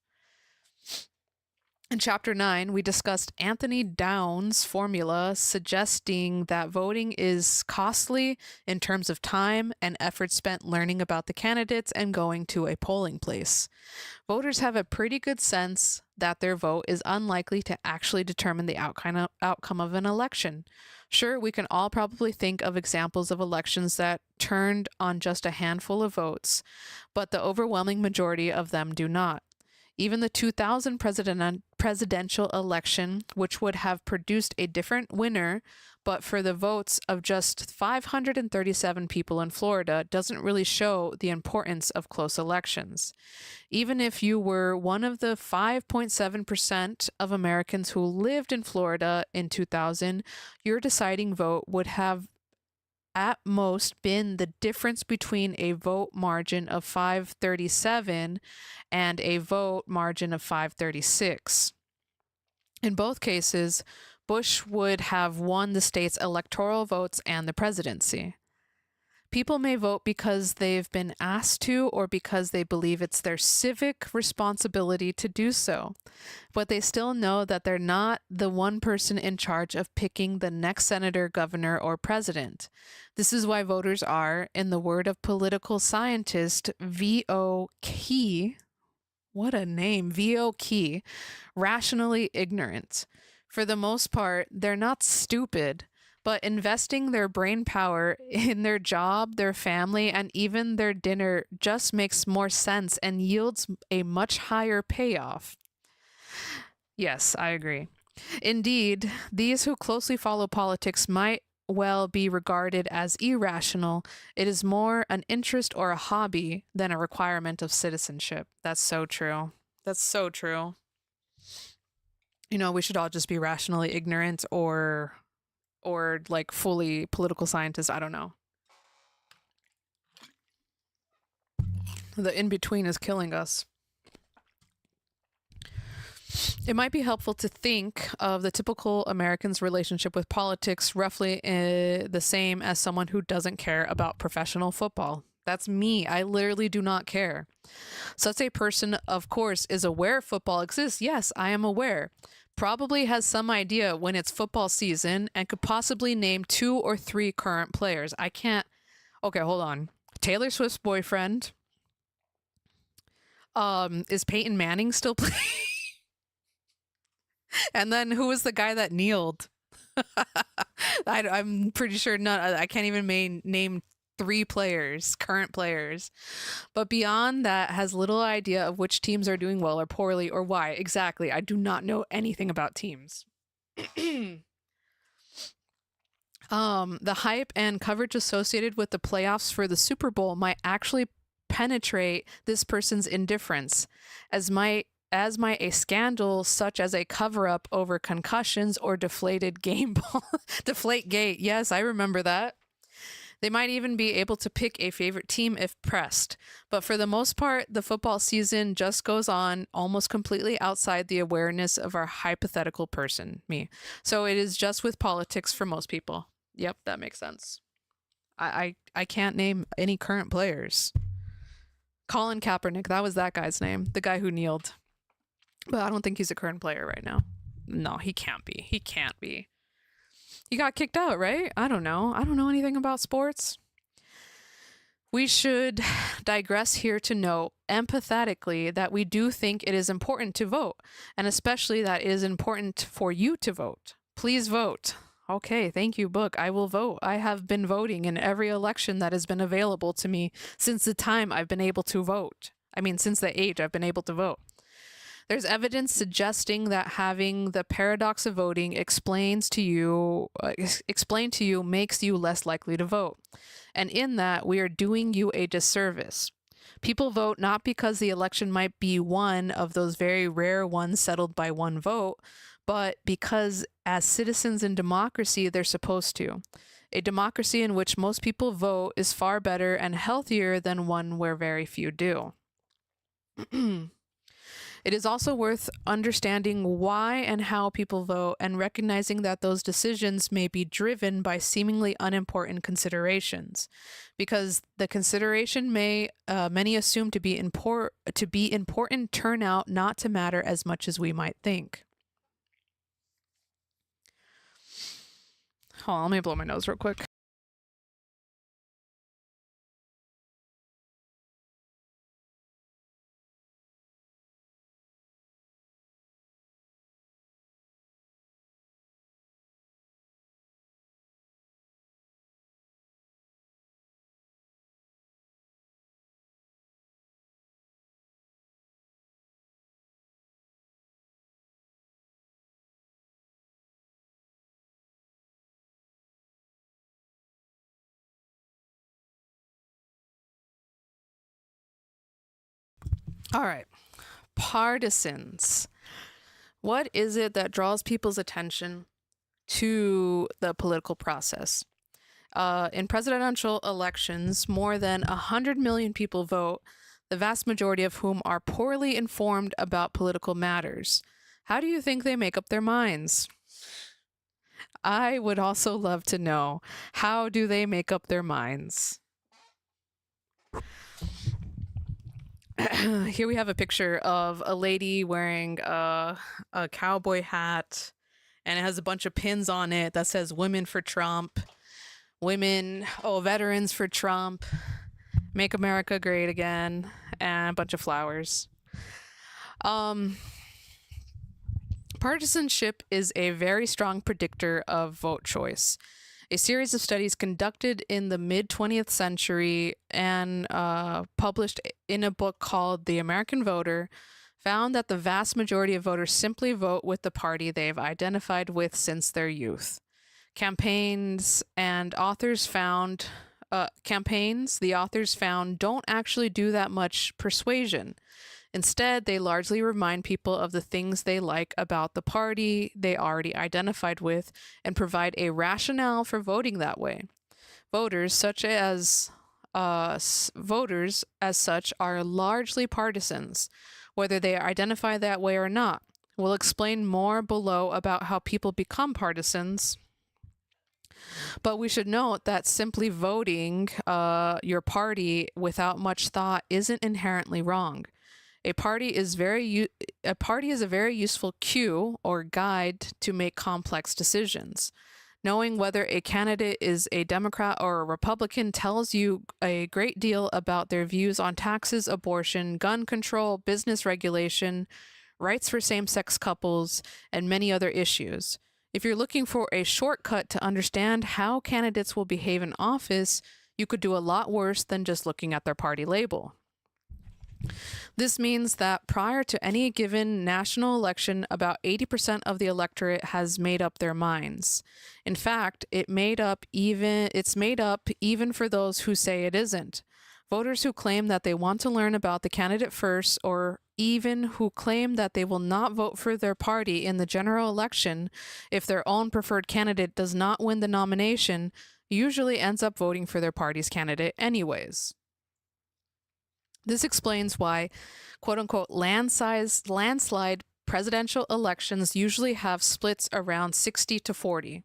In Chapter 9, we discussed Anthony Downs' formula suggesting that voting is costly in terms of time and effort spent learning about the candidates and going to a polling place. Voters have a pretty good sense that their vote is unlikely to actually determine the outcome of an election. Sure, we can all probably think of examples of elections that turned on just a handful of votes, but the overwhelming majority of them do not. Even the 2000 presidential election, which would have produced a different winner, but for the votes of just 537 people in Florida, doesn't really show the importance of close elections. Even if you were one of the 5.7% of Americans who lived in Florida in 2000, your deciding vote would have at most been the difference between a vote margin of 537 and a vote margin of 536. In both cases, Bush would have won the state's electoral votes and the presidency. People may vote because they've been asked to or because they believe it's their civic responsibility to do so, but they still know that they're not the one person in charge of picking the next senator, governor, or president. This is why voters are, in the word of political scientist V.O. Key, what a name, V.O. Key, rationally ignorant. For the most part, they're not stupid, but investing their brain power in their job, their family, and even their dinner just makes more sense and yields a much higher payoff. Yes, I agree. Indeed, these who closely follow politics might well be regarded as irrational. It is more an interest or a hobby than a requirement of citizenship. That's so true. That's so true. You know, we should all just be rationally ignorant or like fully political scientists. I don't know. The in between is killing us. It might be helpful to think of the typical American's relationship with politics roughly the same as someone who doesn't care about professional football. That's me. I literally do not care. Such a person, of course, is aware football exists. Yes, I am aware. Probably has some idea when it's football season and could possibly name 2 or 3 current players. I can't. Okay, hold on. Taylor Swift's boyfriend. Is Peyton Manning still playing? And then who was the guy that kneeled? I'm pretty sure none. I can't even name 3 players, current players. But beyond that, has little idea of which teams are doing well or poorly or why. Exactly. I do not know anything about teams. The hype and coverage associated with the playoffs for the Super Bowl might actually penetrate this person's indifference, as might a scandal such as a cover-up over concussions or deflated game ball. Deflate gate. Yes, I remember that. They might even be able to pick a favorite team if pressed. But for the most part, the football season just goes on almost completely outside the awareness of our hypothetical person, me. So it is just with politics for most people. Yep, that makes sense. I can't name any current players. Colin Kaepernick, that was that guy's name, the guy who kneeled. But I don't think he's a current player right now. No, he can't be. He can't be. He got kicked out, right? I don't know. I don't know anything about sports. We should digress here to note empathetically that we do think it is important to vote, and especially that it is important for you to vote. Please vote. Okay, thank you, book. I will vote. I have been voting in every election that has been available to me since the time I've been able to vote. I mean, since the age I've been able to vote. There's evidence suggesting that having the paradox of voting explained to you makes you less likely to vote. And in that, we are doing you a disservice. People vote not because the election might be one of those very rare ones settled by one vote, but because as citizens in democracy, they're supposed to. A democracy in which most people vote is far better and healthier than one where very few do. It is also worth understanding why and how people vote and recognizing that those decisions may be driven by seemingly unimportant considerations, because the consideration may many assume to be important turn out not to matter as much as we might think. Hold on, let me blow my nose real quick. All right. Partisans. What is it that draws people's attention to the political process? In presidential elections, more than 100 million people vote, the vast majority of whom are poorly informed about political matters. How do you think they make up their minds? I would also love to know, how do they make up their minds? Here we have a picture of a lady wearing a cowboy hat, and it has a bunch of pins on it that says "Women for Trump," veterans for Trump, "Make America Great Again," and a bunch of flowers. Um, Partisanship is a very strong predictor of vote choice. A series of studies conducted in the mid 20th century and published in a book called The American Voter found that the vast majority of voters simply vote with the party they've identified with since their youth. Campaigns and authors found the authors found don't actually do that much persuasion. Instead, they largely remind people of the things they like about the party they already identified with and provide a rationale for voting that way. Voters, voters as such, are largely partisans, whether they identify that way or not. We'll explain more below about how people become partisans. But we should note that simply voting your party without much thought isn't inherently wrong. A party is a very useful cue or guide to make complex decisions. Knowing whether a candidate is a Democrat or a Republican tells you a great deal about their views on taxes, abortion, gun control, business regulation, rights for same-sex couples, and many other issues. If you're looking for a shortcut to understand how candidates will behave in office, you could do a lot worse than just looking at their party label. This means that prior to any given national election, about 80% of the electorate has made up their minds. In fact, it's made up even for those who say it isn't. Voters who claim that they want to learn about the candidate first, or even who claim that they will not vote for their party in the general election if their own preferred candidate does not win the nomination, usually ends up voting for their party's candidate anyways. This explains why, quote unquote, landslide presidential elections usually have splits around 60 to 40.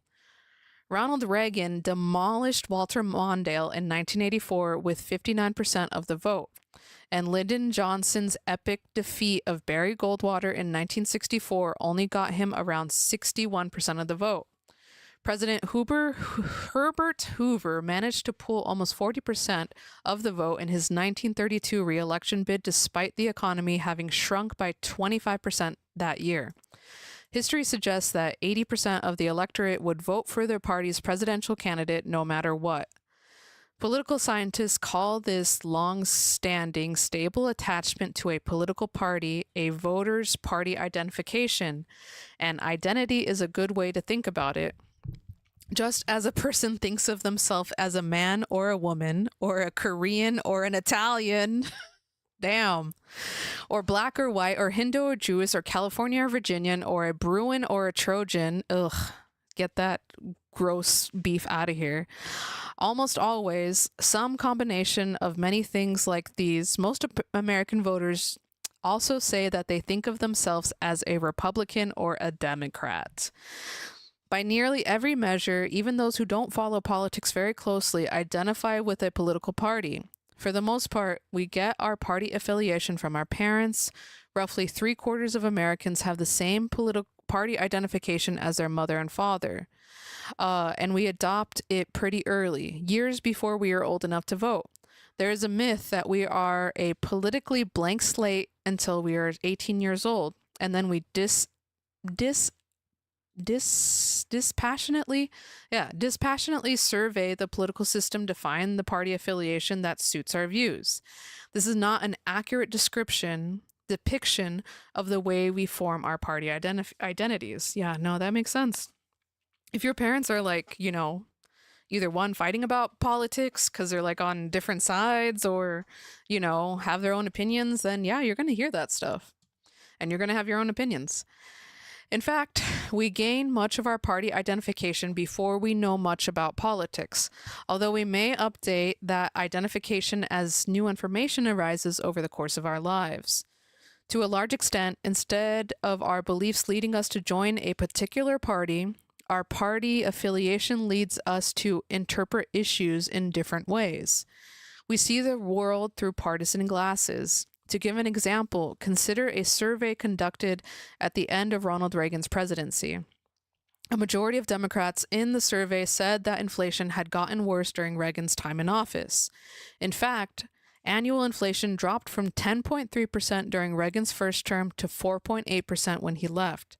Ronald Reagan demolished Walter Mondale in 1984 with 59% of the vote, and Lyndon Johnson's epic defeat of Barry Goldwater in 1964 only got him around 61% of the vote. President Herbert Hoover managed to pull almost 40% of the vote in his 1932 re-election bid despite the economy having shrunk by 25% that year. History suggests that 80% of the electorate would vote for their party's presidential candidate no matter what. Political scientists call this long-standing, stable attachment to a political party a voter's party identification, and identity is a good way to think about it. Just as a person thinks of themselves as a man or a woman, or a Korean or an Italian, damn, or black or white, or Hindu or Jewish, or California or Virginian, or a Bruin or a Trojan, ugh, get that gross beef out of here. Almost always, some combination of many things like these, most American voters also say that they think of themselves as a Republican or a Democrat. By nearly every measure, even those who don't follow politics very closely identify with a political party. For the most part, we get our party affiliation from our parents. Roughly 3/4 of Americans have the same political party identification as their mother and father. And we adopt it pretty early, years before we are old enough to vote. There is a myth that we are a politically blank slate until we are 18 years old, and then we dispassionately survey the political system to find the party affiliation that suits our views. This is not an accurate depiction of the way we form our party identities. Yeah, no, that makes sense. If your parents are like, either one, fighting about politics because they're like on different sides, or, have their own opinions, then yeah, you're going to hear that stuff. And you're going to have your own opinions. In fact, we gain much of our party identification before we know much about politics, although we may update that identification as new information arises over the course of our lives. To a large extent, instead of our beliefs leading us to join a particular party, our party affiliation leads us to interpret issues in different ways. We see the world through partisan glasses. To give an example, consider a survey conducted at the end of Ronald Reagan's presidency. A majority of Democrats in the survey said that inflation had gotten worse during Reagan's time in office. In fact, annual inflation dropped from 10.3% during Reagan's first term to 4.8% when he left.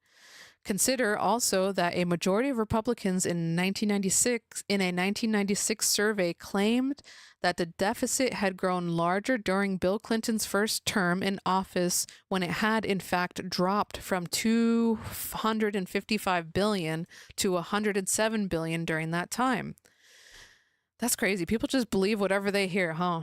Consider also that a majority of Republicans in a 1996 survey claimed that the deficit had grown larger during Bill Clinton's first term in office, when it had in fact dropped from $255 billion to $107 billion during that time. That's crazy. People just believe whatever they hear, huh?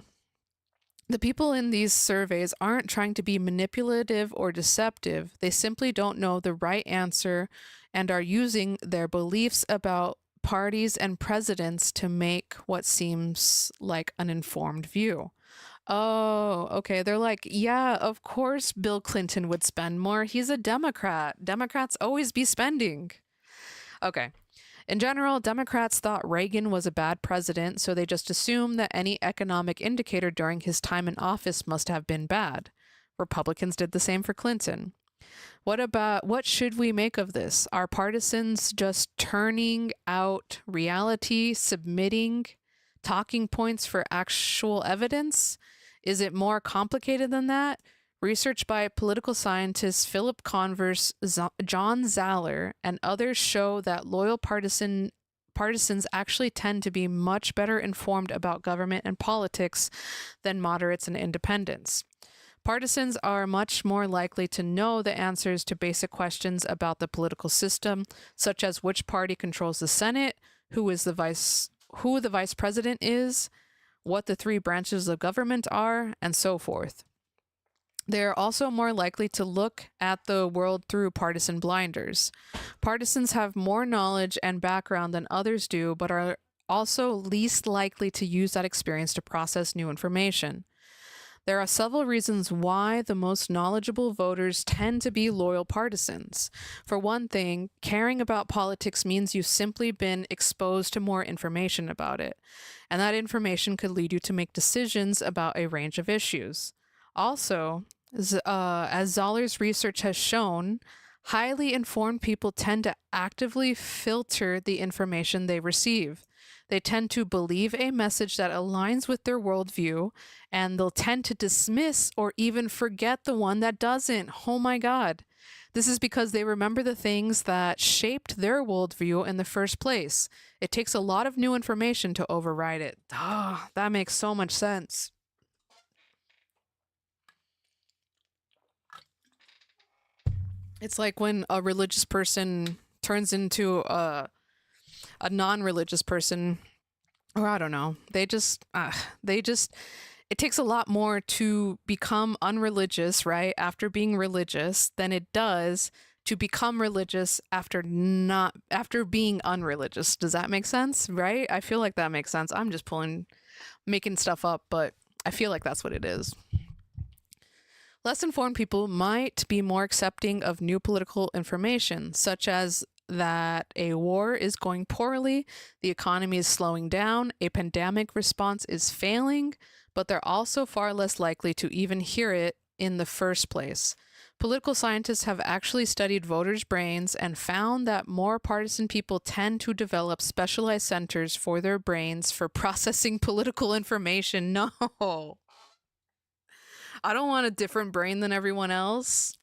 The people in these surveys aren't trying to be manipulative or deceptive. They simply don't know the right answer and are using their beliefs about parties and presidents to make what seems like an informed view. Oh, okay. They're like, yeah, of course Bill Clinton would spend more. He's a Democrat. Democrats always be spending. Okay. In general, Democrats thought Reagan was a bad president, so they just assumed that any economic indicator during his time in office must have been bad. Republicans did the same for Clinton. What should we make of this? Are partisans just turning out reality, submitting talking points for actual evidence? Is it more complicated than that? Research by political scientists Philip Converse, John Zaller, and others show that loyal partisans actually tend to be much better informed about government and politics than moderates and independents. Partisans are much more likely to know the answers to basic questions about the political system, such as which party controls the Senate, who the vice president is, what the three branches of government are, and so forth. They are also more likely to look at the world through partisan blinders. Partisans have more knowledge and background than others do, but are also least likely to use that experience to process new information. There are several reasons why the most knowledgeable voters tend to be loyal partisans. For one thing, caring about politics means you've simply been exposed to more information about it, and that information could lead you to make decisions about a range of issues. Also, as Zoller's research has shown, highly informed people tend to actively filter the information they receive. They tend to believe a message that aligns with their worldview, and they'll tend to dismiss or even forget the one that doesn't. Oh my God. This is because they remember the things that shaped their worldview in the first place. It takes a lot of new information to override it. That makes so much sense. It's like when a religious person turns into a non-religious person, or I don't know. It takes a lot more to become unreligious, right, after being religious, than it does to become religious after being unreligious. Does that make sense? Right? I feel like that makes sense. I'm just making stuff up, but I feel like that's what it is. Less informed people might be more accepting of new political information, such as that a war is going poorly, the economy is slowing down, a pandemic response is failing, but they're also far less likely to even hear it in the first place. Political scientists have actually studied voters' brains and found that more partisan people tend to develop specialized centers for their brains for processing political information. No. I don't want a different brain than everyone else.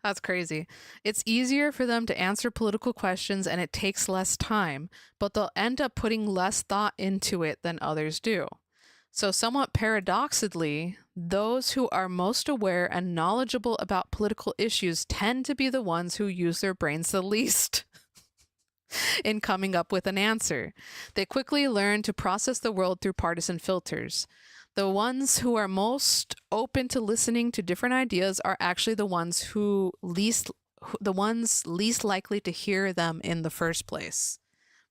That's crazy. It's easier for them to answer political questions and it takes less time, but they'll end up putting less thought into it than others do. So, somewhat paradoxically, those who are most aware and knowledgeable about political issues tend to be the ones who use their brains the least in coming up with an answer. They quickly learn to process the world through partisan filters. The ones who are most open to listening to different ideas are actually the ones least likely to hear them in the first place.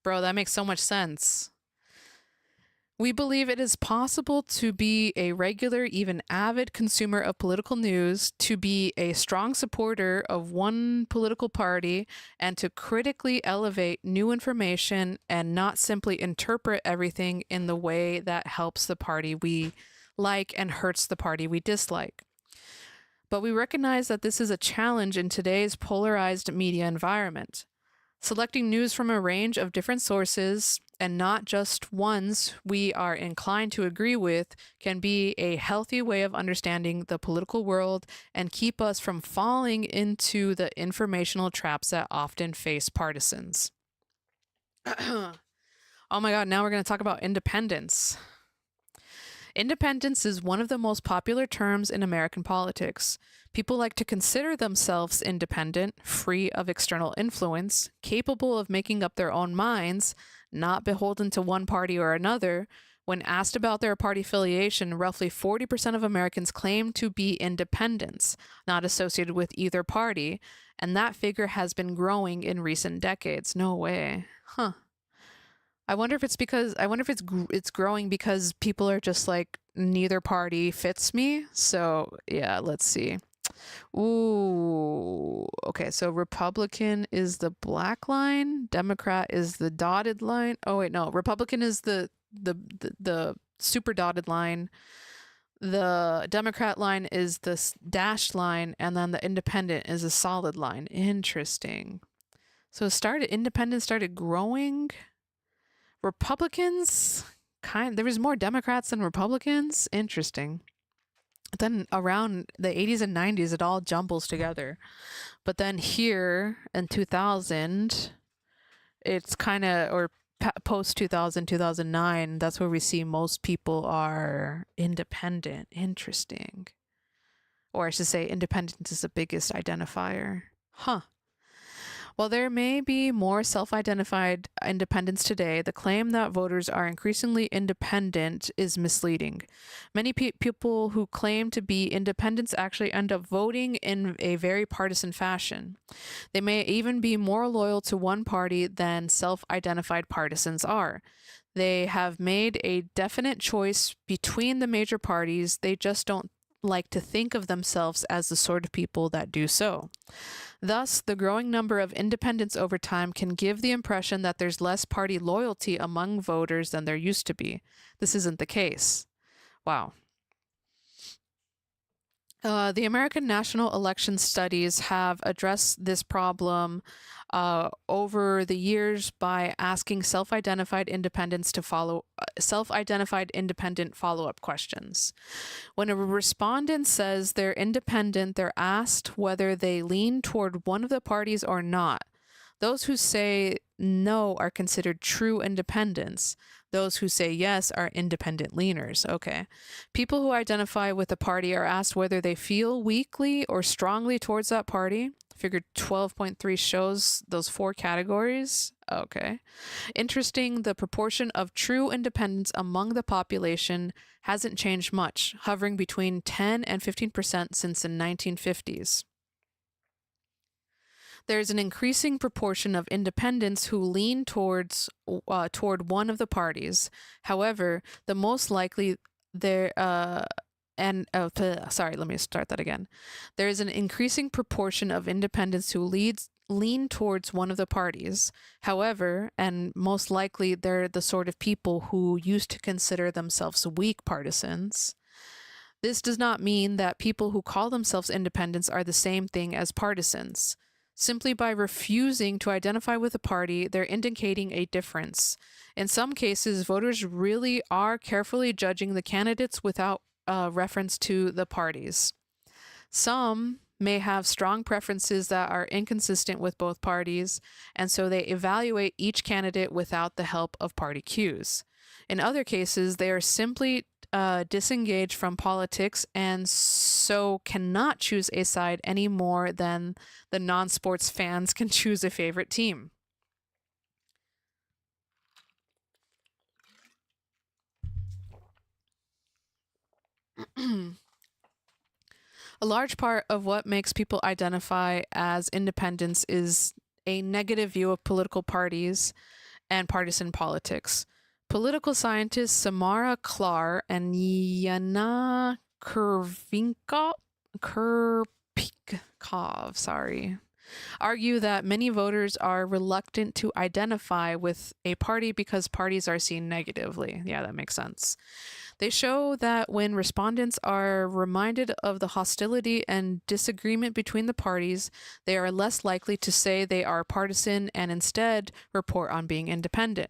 Bro, that makes so much sense. We believe it is possible to be a regular, even avid consumer of political news, to be a strong supporter of one political party, and to critically elevate new information and not simply interpret everything in the way that helps the party we like and hurts the party we dislike. But we recognize that this is a challenge in today's polarized media environment. Selecting news from a range of different sources, and not just ones we are inclined to agree with, can be a healthy way of understanding the political world and keep us from falling into the informational traps that often face partisans. Oh my God, now we're going to talk about independence. Independence is one of the most popular terms in American politics. People like to consider themselves independent, free of external influence, capable of making up their own minds, not beholden to one party or another. When asked about their party affiliation, roughly 40% of Americans claim to be independents, not associated with either party, and that figure has been growing in recent decades. No way. Huh. I wonder if it's growing because people are just like, neither party fits me. So yeah, let's see. Ooh, okay. So Republican is the black line, Democrat is the dotted line. Oh wait, no, Republican is the super dotted line. The Democrat line is the dashed line, and then the independent is a solid line. Interesting. So independence started growing. Republicans, there was more Democrats than Republicans. Interesting. Then around the 80s and 90s, it all jumbles together. But then here in 2000, it's kind of, or post 2000, 2009, that's where we see most people are independent. Interesting. Or I should say, independence is the biggest identifier. Huh. While there may be more self-identified independents today, the claim that voters are increasingly independent is misleading. Many people who claim to be independents actually end up voting in a very partisan fashion. They may even be more loyal to one party than self-identified partisans are. They have made a definite choice between the major parties. They just don't like to think of themselves as the sort of people that do so. Thus, the growing number of independents over time can give the impression that there's less party loyalty among voters than there used to be. This isn't the case. Wow. The American National Election Studies have addressed this problem over the years by asking self-identified independent follow-up questions. When a respondent says they're independent, they're asked whether they lean toward one of the parties or not. Those who say no are considered true independents. Those who say yes are independent leaners. Okay. People who identify with a party are asked whether they feel weakly or strongly towards that party. Figure 12.3 shows those 4 categories. Okay. Interesting, the proportion of true independents among the population hasn't changed much, hovering between 10 and 15% since the 1950s. There's an increasing proportion of independents who lean toward one of the parties. However, the most likely there let me start that again. There is an increasing proportion of independents who lean towards one of the parties. However, and most likely they're the sort of people who used to consider themselves weak partisans. This does not mean that people who call themselves independents are the same thing as partisans. Simply by refusing to identify with a party, they're indicating a difference. In some cases, voters really are carefully judging the candidates without reference to the parties. Some may have strong preferences that are inconsistent with both parties, and so they evaluate each candidate without the help of party cues. In other cases, they are simply disengage from politics and so cannot choose a side any more than the non-sports fans can choose a favorite team. A large part of what makes people identify as independents is a negative view of political parties and partisan politics. Political scientists Samara Klar and Yana Kurpikov, argue that many voters are reluctant to identify with a party because parties are seen negatively. Yeah, that makes sense. They show that when respondents are reminded of the hostility and disagreement between the parties, they are less likely to say they are partisan and instead report on being independent.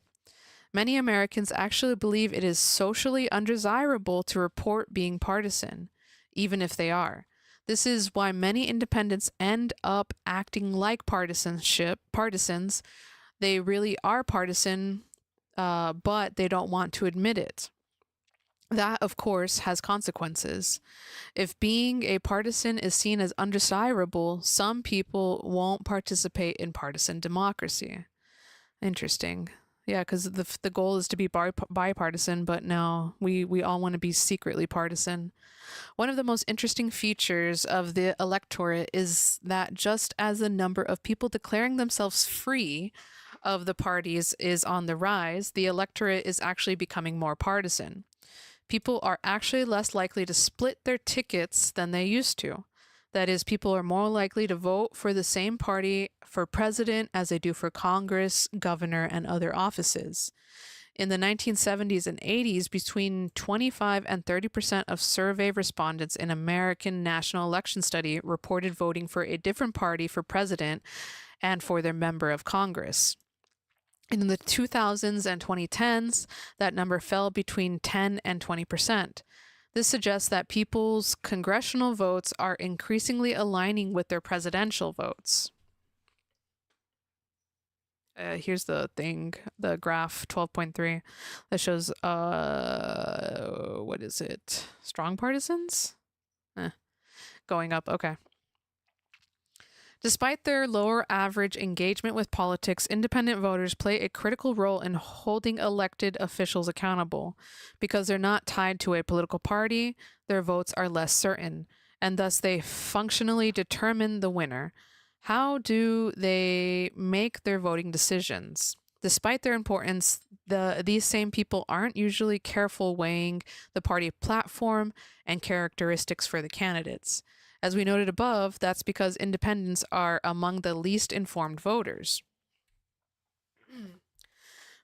Many Americans actually believe it is socially undesirable to report being partisan, even if they are. This is why many independents end up acting like partisans. They really are partisan, but they don't want to admit it. That, of course, has consequences. If being a partisan is seen as undesirable, some people won't participate in partisan democracy. Interesting. Yeah, because the goal is to be bipartisan, but no, we all want to be secretly partisan. One of the most interesting features of the electorate is that just as the number of people declaring themselves free of the parties is on the rise, the electorate is actually becoming more partisan. People are actually less likely to split their tickets than they used to. That is, people are more likely to vote for the same party for president as they do for Congress, governor, and other offices. In the 1970s and 80s, between 25 and 30% of survey respondents in American National Election Study reported voting for a different party for president and for their member of Congress. In the 2000s and 2010s, that number fell between 10 and 20%. This suggests that people's congressional votes are increasingly aligning with their presidential votes. Here's the thing, the graph 12.3 that shows, what is it? Strong partisans? Going up, okay. Despite their lower average engagement with politics, independent voters play a critical role in holding elected officials accountable. Because they're not tied to a political party, their votes are less certain, and thus they functionally determine the winner. How do they make their voting decisions? Despite their importance, these same people aren't usually careful weighing the party platform and characteristics for the candidates. As we noted above, that's because independents are among the least informed voters.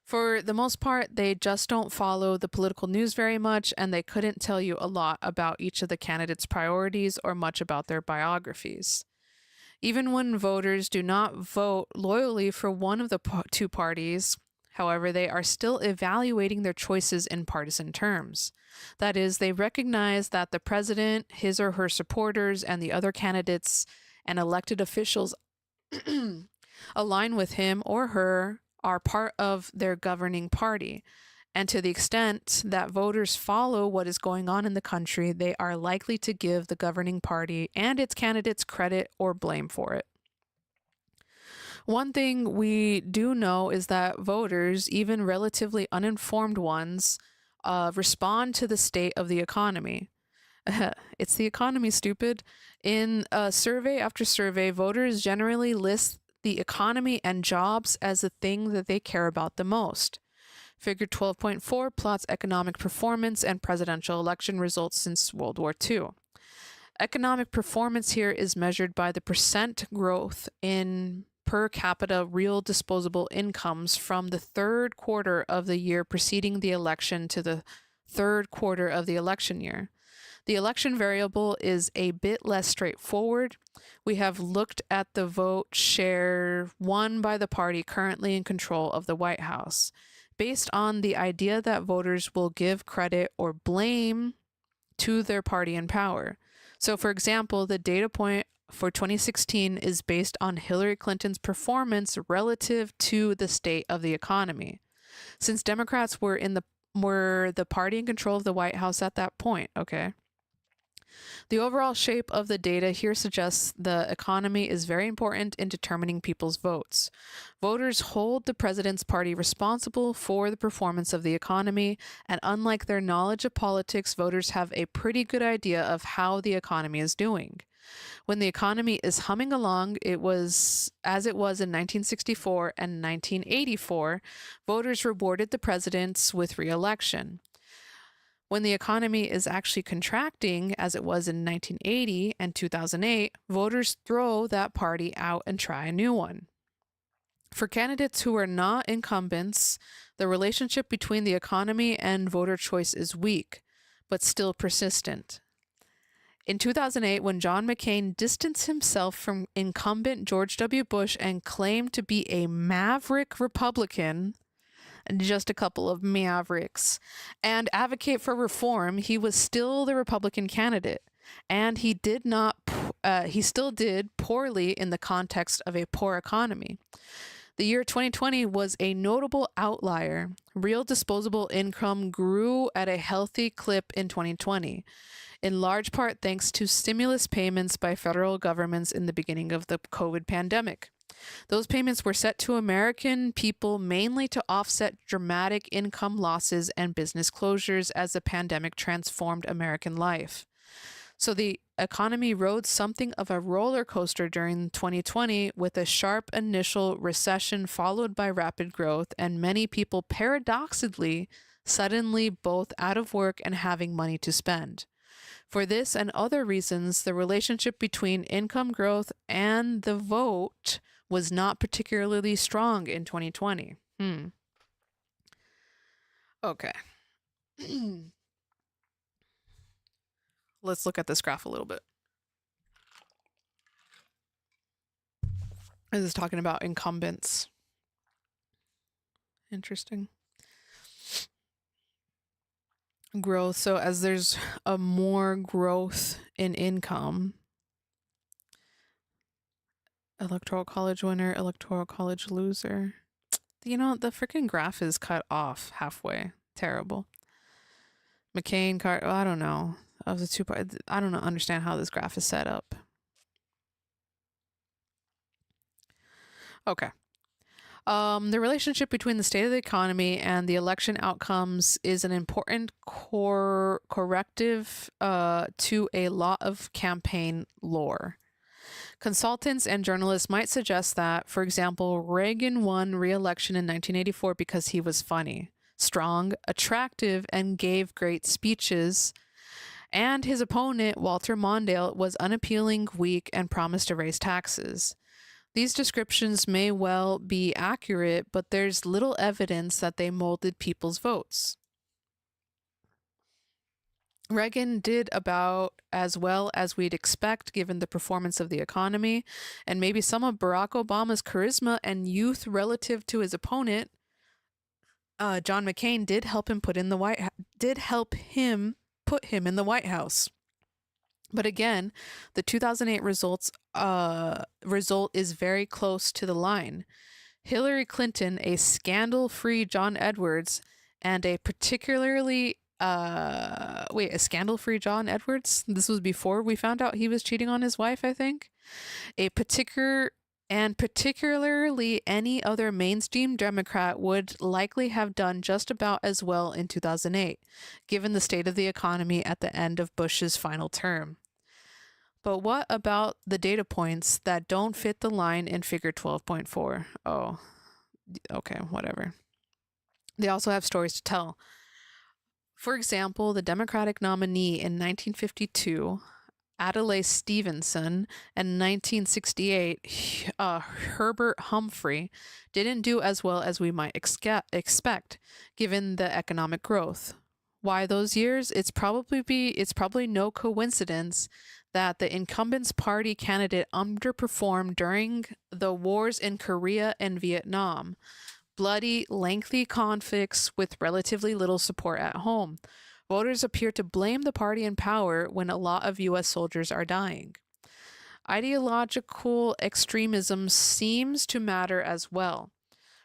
For the most part, they just don't follow the political news very much, and they couldn't tell you a lot about each of the candidates' priorities or much about their biographies. Even when voters do not vote loyally for one of the two parties, however, they are still evaluating their choices in partisan terms. That is, they recognize that the president, his or her supporters, and the other candidates and elected officials align with him or her are part of their governing party. And to the extent that voters follow what is going on in the country, they are likely to give the governing party and its candidates credit or blame for it. One thing we do know is that voters, even relatively uninformed ones, respond to the state of the economy. It's the economy, stupid. In survey after survey, voters generally list the economy and jobs as the thing that they care about the most. Figure 12.4 plots economic performance and presidential election results since World War II. Economic performance here is measured by the percent growth in per capita real disposable incomes from the third quarter of the year preceding the election to the third quarter of the election year. The election variable is a bit less straightforward. We have looked at the vote share won by the party currently in control of the White House, based on the idea that voters will give credit or blame to their party in power. So, for example, the data point for 2016 is based on Hillary Clinton's performance relative to the state of the economy. Since Democrats were in the were the party in control of the White House at that point. Okay. The overall shape of the data here suggests the economy is very important in determining people's votes. Voters hold the president's party responsible for the performance of the economy, and unlike their knowledge of politics, voters have a pretty good idea of how the economy is doing. When the economy is humming along, it was as it was in 1964 and 1984, voters rewarded the presidents with re-election. When the economy is actually contracting, as it was in 1980 and 2008, voters throw that party out and try a new one. For candidates who are not incumbents, the relationship between the economy and voter choice is weak, but still persistent. In 2008, when John McCain distanced himself from incumbent George W. Bush and claimed to be a maverick Republican, just a couple of mavericks, and advocate for reform, he was still the Republican candidate, and he still did poorly in the context of a poor economy. The year 2020 was a notable outlier. Real disposable income grew at a healthy clip in 2020, in large part thanks to stimulus payments by federal governments in the beginning of the COVID pandemic. Those payments were set to American people mainly to offset dramatic income losses and business closures as the pandemic transformed American life. So the economy rode something of a roller coaster during 2020 with a sharp initial recession followed by rapid growth, and many people paradoxically suddenly both out of work and having money to spend. For this and other reasons, the relationship between income growth and the vote was not particularly strong in 2020. Okay. Let's look at this graph a little bit. This is talking about incumbents. Interesting. Growth. So as there's a more growth in income, electoral college winner, electoral college loser. The freaking graph is cut off halfway. Terrible. McCain, I don't know. Of the two parts, I don't understand how this graph is set up. Okay. The relationship between the state of the economy and the election outcomes is an important corrective to a lot of campaign lore. Consultants and journalists might suggest that, for example, Reagan won re-election in 1984 because he was funny, strong, attractive, and gave great speeches, and his opponent, Walter Mondale, was unappealing, weak, and promised to raise taxes. These descriptions may well be accurate, but there's little evidence that they molded people's votes. Reagan did about as well as we'd expect given the performance of the economy, and maybe some of Barack Obama's charisma and youth relative to his opponent, John McCain, did help him put him in the White House. But again, the 2008 result is very close to the line. Hillary Clinton, a scandal-free John Edwards, and a scandal-free John Edwards? This was before we found out he was cheating on his wife, I think. Particularly any other mainstream Democrat would likely have done just about as well in 2008, given the state of the economy at the end of Bush's final term. But what about the data points that don't fit the line in figure 12.4? Oh, okay, whatever. They also have stories to tell. For example, the Democratic nominee in 1952, Adlai Stevenson, and 1968, Herbert Humphrey, didn't do as well as we might expect, given the economic growth. Why those years? It's probably no coincidence that the incumbent's party candidate underperformed during the wars in Korea and Vietnam. Bloody, lengthy conflicts with relatively little support at home. Voters appear to blame the party in power when a lot of U.S. soldiers are dying. Ideological extremism seems to matter as well.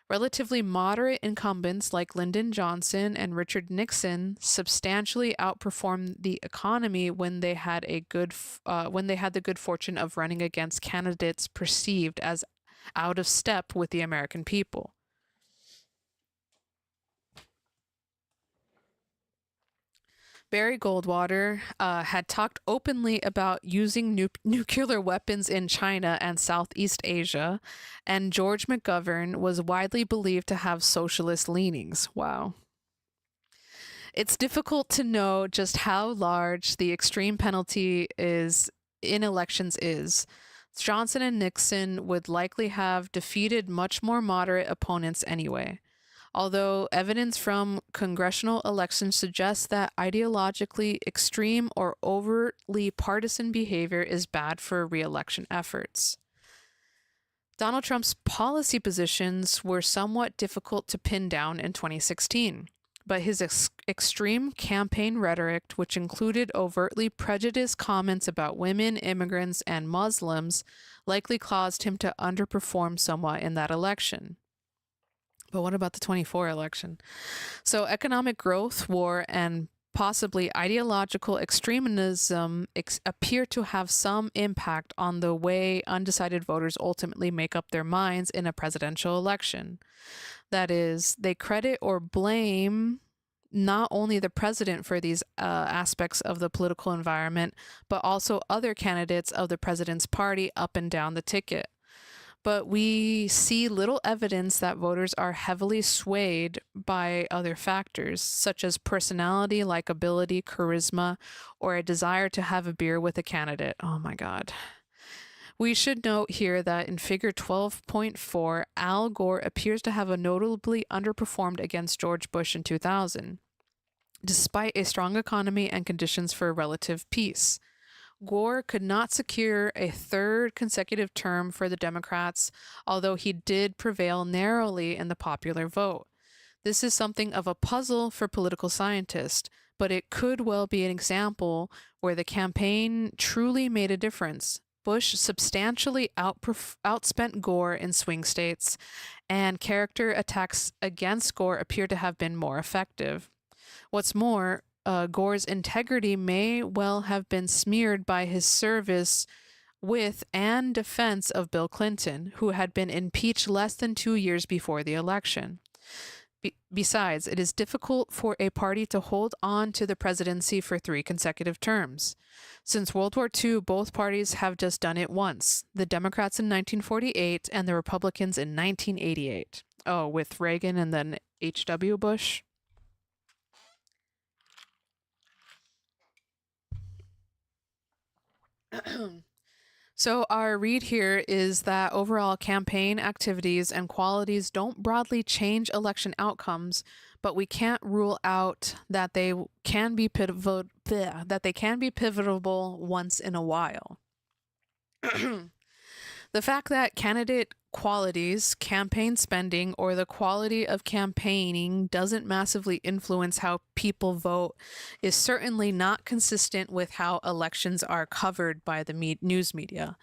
Relatively moderate incumbents like Lyndon Johnson and Richard Nixon substantially outperformed the economy when they had the good fortune of running against candidates perceived as out of step with the American people. Barry Goldwater had talked openly about using nuclear weapons in China and Southeast Asia, and George McGovern was widely believed to have socialist leanings. Wow. It's difficult to know just how large the extreme penalty is in elections is. Johnson and Nixon would likely have defeated much more moderate opponents anyway. Although evidence from congressional elections suggests that ideologically extreme or overtly partisan behavior is bad for re-election efforts. Donald Trump's policy positions were somewhat difficult to pin down in 2016, but his extreme campaign rhetoric, which included overtly prejudiced comments about women, immigrants, and Muslims, likely caused him to underperform somewhat in that election. But what about the 24 election? So economic growth, war, and possibly ideological extremism appear to have some impact on the way undecided voters ultimately make up their minds in a presidential election. That is, they credit or blame not only the president for these aspects of the political environment, but also other candidates of the president's party up and down the ticket. But we see little evidence that voters are heavily swayed by other factors, such as personality, likability, charisma, or a desire to have a beer with a candidate. Oh my God. We should note here that in figure 12.4, Al Gore appears to have notably underperformed against George Bush in 2000, despite a strong economy and conditions for relative peace. Gore could not secure a third consecutive term for the Democrats, although he did prevail narrowly in the popular vote. This is something of a puzzle for political scientists, but it could well be an example where the campaign truly made a difference. Bush substantially outspent Gore in swing states, and character attacks against Gore appear to have been more effective. What's more, Gore's integrity may well have been smeared by his service with and defense of Bill Clinton, who had been impeached less than 2 years before the election. Besides, it is difficult for a party to hold on to the presidency for 3 consecutive terms. Since World War II, both parties have just done it once, the Democrats in 1948 and the Republicans in 1988. Oh, with Reagan and then H.W. Bush. So our read here is that overall campaign activities and qualities don't broadly change election outcomes, but we can't rule out that they can be pivotal once in a while. The fact that candidate qualities, campaign spending, or the quality of campaigning doesn't massively influence how people vote is certainly not consistent with how elections are covered by the news media.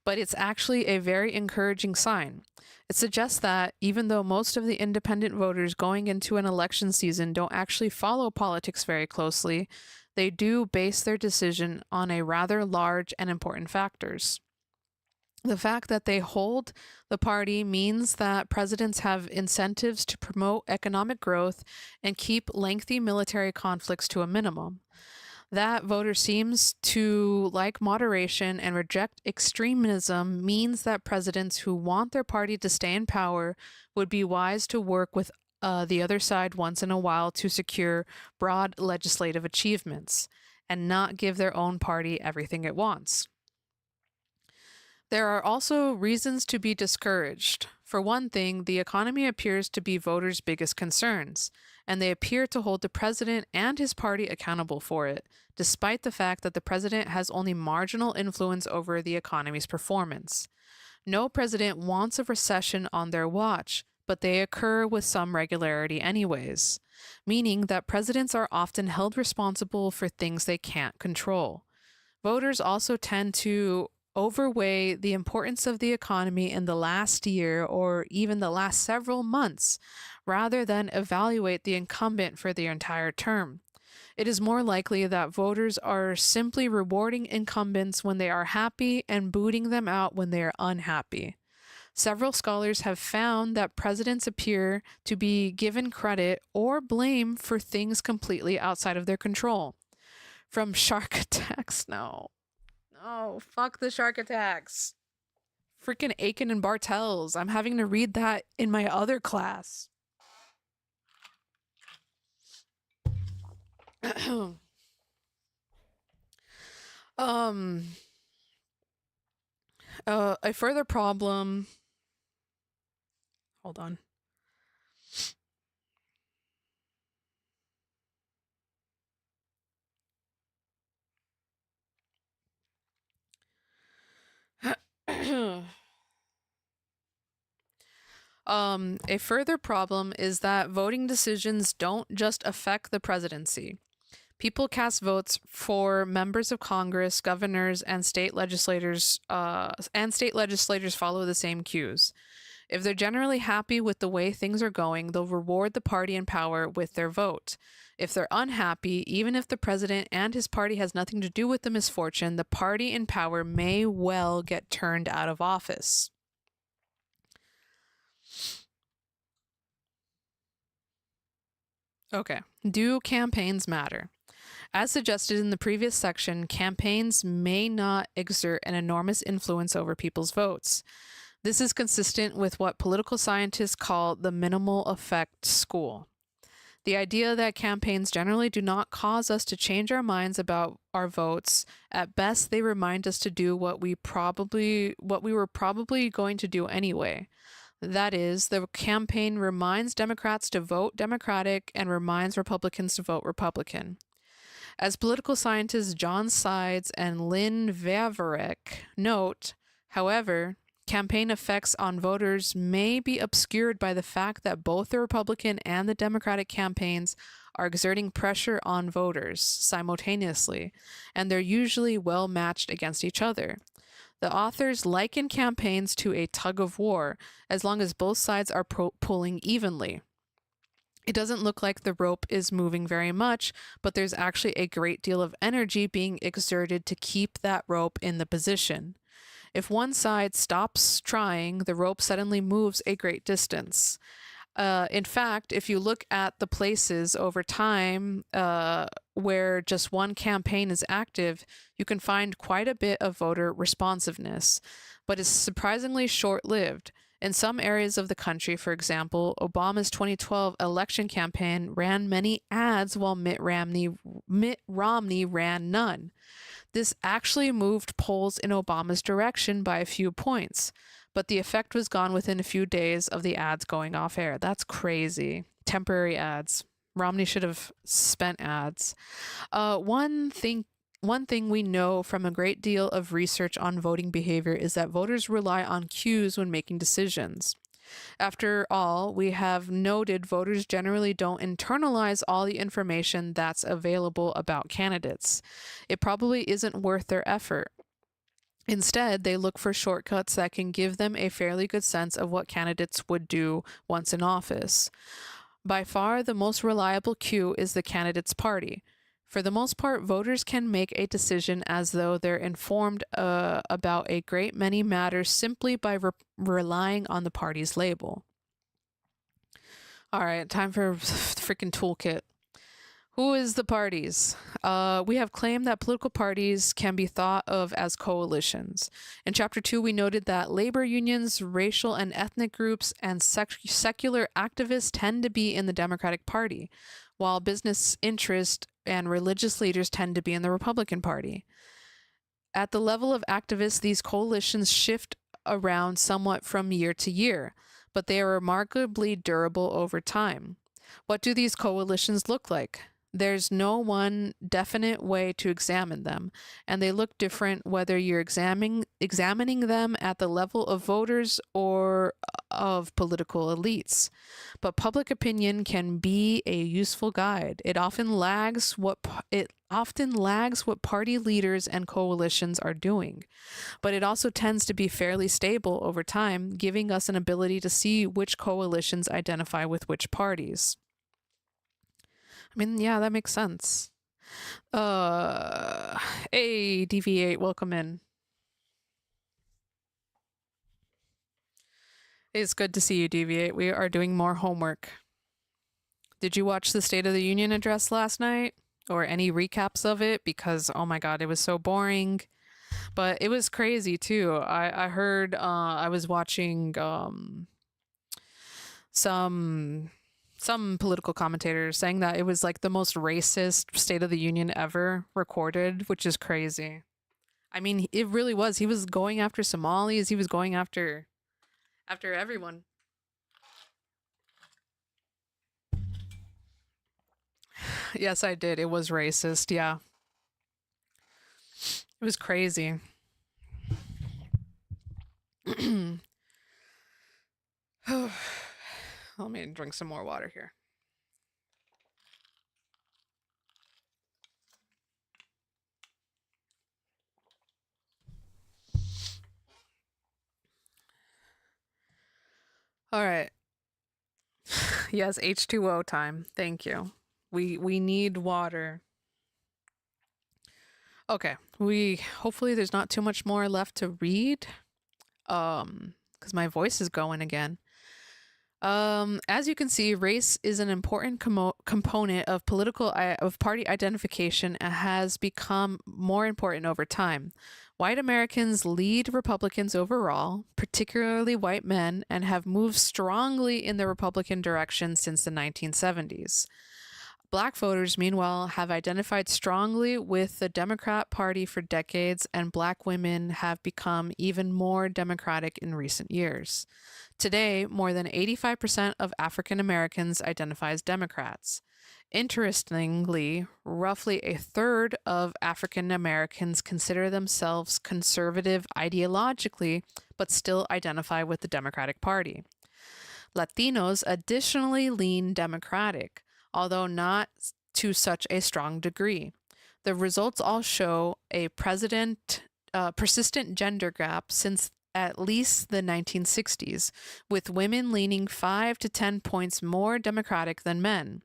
But it's actually a very encouraging sign. It suggests that even though most of the independent voters going into an election season don't actually follow politics very closely, they do base their decision on a rather large and important factors. The fact that they hold the party means that presidents have incentives to promote economic growth and keep lengthy military conflicts to a minimum. That voter seems to like moderation and reject extremism means that presidents who want their party to stay in power would be wise to work with the other side once in a while to secure broad legislative achievements and not give their own party everything it wants. There are also reasons to be discouraged. For one thing, the economy appears to be voters' biggest concerns, and they appear to hold the president and his party accountable for it, despite the fact that the president has only marginal influence over the economy's performance. No president wants a recession on their watch, but they occur with some regularity anyways, meaning that presidents are often held responsible for things they can't control. Voters also tend to overweigh the importance of the economy in the last year or even the last several months, rather than evaluate the incumbent for the entire term. It is more likely that voters are simply rewarding incumbents when they are happy and booting them out when they are unhappy. Several scholars have found that presidents appear to be given credit or blame for things completely outside of their control. From shark attacks, no. No, fuck the shark attacks. Freaking Aiken and Bartels. I'm having to read that in my other class. um a further problem. Hold on. A further problem is that voting decisions don't just affect the presidency. People cast votes for members of Congress, governors, and state legislators follow the same cues. If they're generally happy with the way things are going, they'll reward the party in power with their vote. If they're unhappy, even if the president and his party has nothing to do with the misfortune, the party in power may well get turned out of office. Okay. Do campaigns matter? As suggested in the previous section, campaigns may not exert an enormous influence over people's votes. This is consistent with what political scientists call the minimal effect school. The idea that campaigns generally do not cause us to change our minds about our votes. At best, they remind us to do what we were probably going to do anyway. That is, the campaign reminds Democrats to vote Democratic and reminds Republicans to vote Republican. As political scientists John Sides and Lynn Vavrek note, however, campaign effects on voters may be obscured by the fact that both the Republican and the Democratic campaigns are exerting pressure on voters simultaneously, and they're usually well matched against each other. The authors liken campaigns to a tug of war, as long as both sides are pulling evenly. It doesn't look like the rope is moving very much, but there's actually a great deal of energy being exerted to keep that rope in the position. If one side stops trying, the rope suddenly moves a great distance. In fact, if you look at the places over time where just one campaign is active, you can find quite a bit of voter responsiveness, but it's surprisingly short-lived. In some areas of the country, for example, Obama's 2012 election campaign ran many ads while Mitt Romney ran none. This actually moved polls in Obama's direction by a few points, but the effect was gone within a few days of the ads going off air. That's crazy. Temporary ads. Romney should have spent ads. One thing we know from a great deal of research on voting behavior is that voters rely on cues when making decisions. After all, we have noted voters generally don't internalize all the information that's available about candidates. It probably isn't worth their effort. Instead, they look for shortcuts that can give them a fairly good sense of what candidates would do once in office. By far, the most reliable cue is the candidate's party. For the most part, voters can make a decision as though they're informed about a great many matters simply by relying on the party's label. All right, time for freaking toolkit. Who is the parties? We have claimed that political parties can be thought of as coalitions. In Chapter 2, we noted that labor unions, racial and ethnic groups, and secular activists tend to be in the Democratic Party, while business interests and religious leaders tend to be in the Republican Party. At the level of activists, these coalitions shift around somewhat from year to year, but they are remarkably durable over time. What do these coalitions look like? There's no one definite way to examine them, and they look different whether you're examining them at the level of voters or of political elites. But public opinion can be a useful guide. It often lags what party leaders and coalitions are doing, but it also tends to be fairly stable over time, giving us an ability to see which coalitions identify with which parties. I mean, yeah, that makes sense. Uh, hey, DV8, welcome in. It's good to see you, DV8. We are doing more homework. Did you watch the State of the Union address last night? Or any recaps of it? Because, oh my god, it was so boring. But it was crazy, too. I heard, I was watching, some political commentators saying that it was like the most racist State of the Union ever recorded, which is crazy. I mean, it really was. He was going after Somalis. He was going after everyone. Yes, I did. It was racist. Yeah, it was crazy. Let me drink some more water here. All right. Yes, H2O time. Thank you. We need water. Okay. We hopefully there's not too much more left to read. Cuz my voice is going again. As you can see, race is an important component of of party identification and has become more important over time. White Americans lead Republicans overall, particularly white men, and have moved strongly in the Republican direction since the 1970s. Black voters, meanwhile, have identified strongly with the Democrat Party for decades, and black women have become even more Democratic in recent years. Today, more than 85% of African Americans identify as Democrats. Interestingly, roughly a third of African Americans consider themselves conservative ideologically, but still identify with the Democratic Party. Latinos additionally lean Democratic, although not to such a strong degree. The results all show a persistent gender gap since at least the 1960s, with women leaning 5 to 10 points more Democratic than men.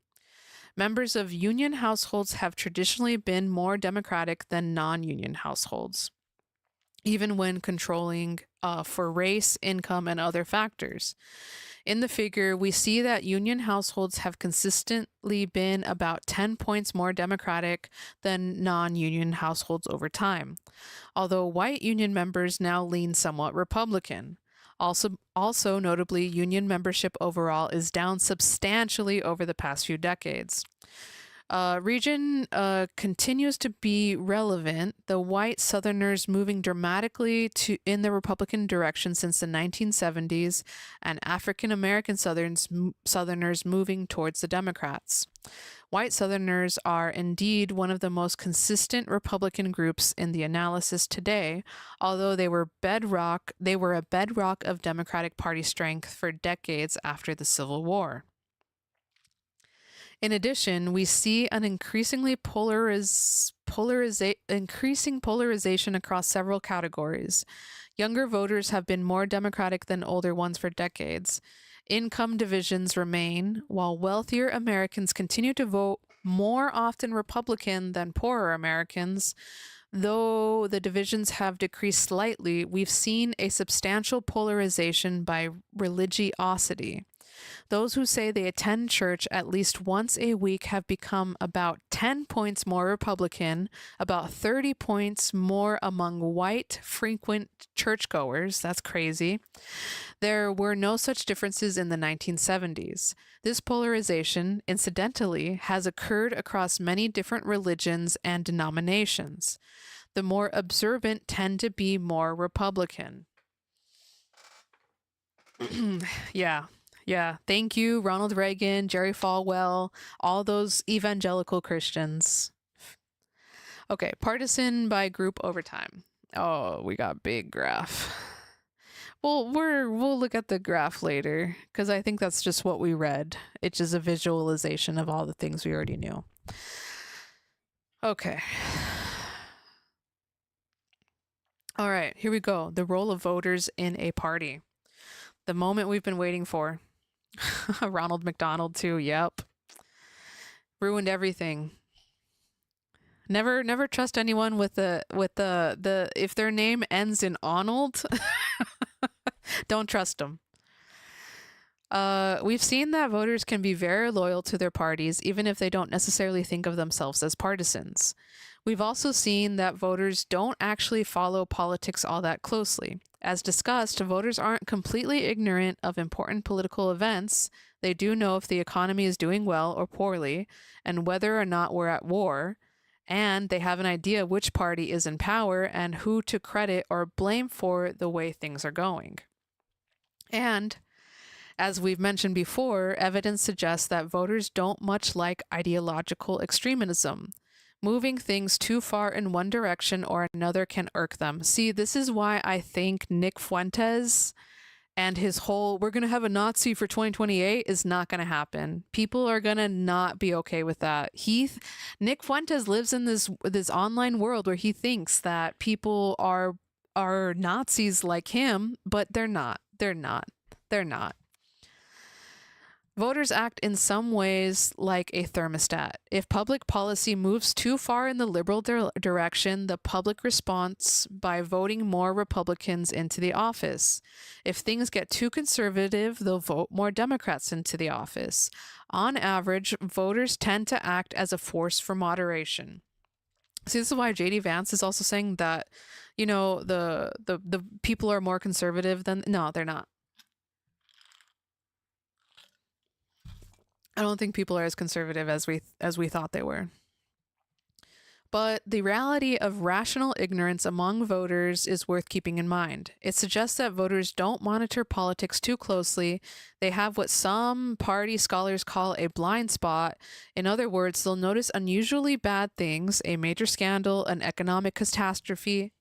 Members of union households have traditionally been more Democratic than non-union households, even when controlling for race, income, and other factors. In the figure, we see that union households have consistently been about 10 points more Democratic than non-union households over time, although white union members now lean somewhat Republican. Also notably, union membership overall is down substantially over the past few decades. Region continues to be relevant, the white Southerners moving dramatically in the Republican direction since the 1970s, and African American Southerners moving towards the Democrats. White Southerners are indeed one of the most consistent Republican groups in the analysis today, although they were a bedrock of Democratic Party strength for decades after the Civil War. In addition, we see an increasing polarization across several categories. Younger voters have been more Democratic than older ones for decades. Income divisions remain, while wealthier Americans continue to vote more often Republican than poorer Americans. Though the divisions have decreased slightly, we've seen a substantial polarization by religiosity. Those who say they attend church at least once a week have become about 10 points more Republican, about 30 points more among white frequent churchgoers. That's crazy. There were no such differences in the 1970s. This polarization, incidentally, has occurred across many different religions and denominations. The more observant tend to be more Republican. Yeah. Yeah. Thank you, Ronald Reagan, Jerry Falwell, all those evangelical Christians. Okay, partisan by group over time. Oh, we got big graph. Well, we'll look at the graph later because I think that's just what we read. It's just a visualization of all the things we already knew. Okay. All right, here we go. The role of voters in a party. The moment we've been waiting for. Ronald McDonald too. Yep. Ruined everything. Never trust anyone with the if their name ends in Arnold, don't trust them. We've seen that voters can be very loyal to their parties even if they don't necessarily think of themselves as partisans. We've also seen that voters don't actually follow politics all that closely. As discussed, voters aren't completely ignorant of important political events. They do know if the economy is doing well or poorly, and whether or not we're at war, and they have an idea which party is in power and who to credit or blame for the way things are going. And as we've mentioned before, evidence suggests that voters don't much like ideological extremism. Moving things too far in one direction or another can irk them. See, this is why I think Nick Fuentes and his whole we're going to have a Nazi for 2028 is not going to happen. People are going to not be okay with that. Nick Fuentes lives in this online world where he thinks that people are Nazis like him, but they're not. They're not. They're not. Voters act in some ways like a thermostat. If public policy moves too far in the liberal direction, the public responds by voting more Republicans into the office. If things get too conservative, they'll vote more Democrats into the office. On average, voters tend to act as a force for moderation. See, this is why J.D. Vance is also saying that, the people are more conservative than... No, they're not. I don't think people are as conservative as we thought they were. But the reality of rational ignorance among voters is worth keeping in mind. It suggests that voters don't monitor politics too closely. They have what some party scholars call a blind spot. In other words, they'll notice unusually bad things, a major scandal, an economic catastrophe,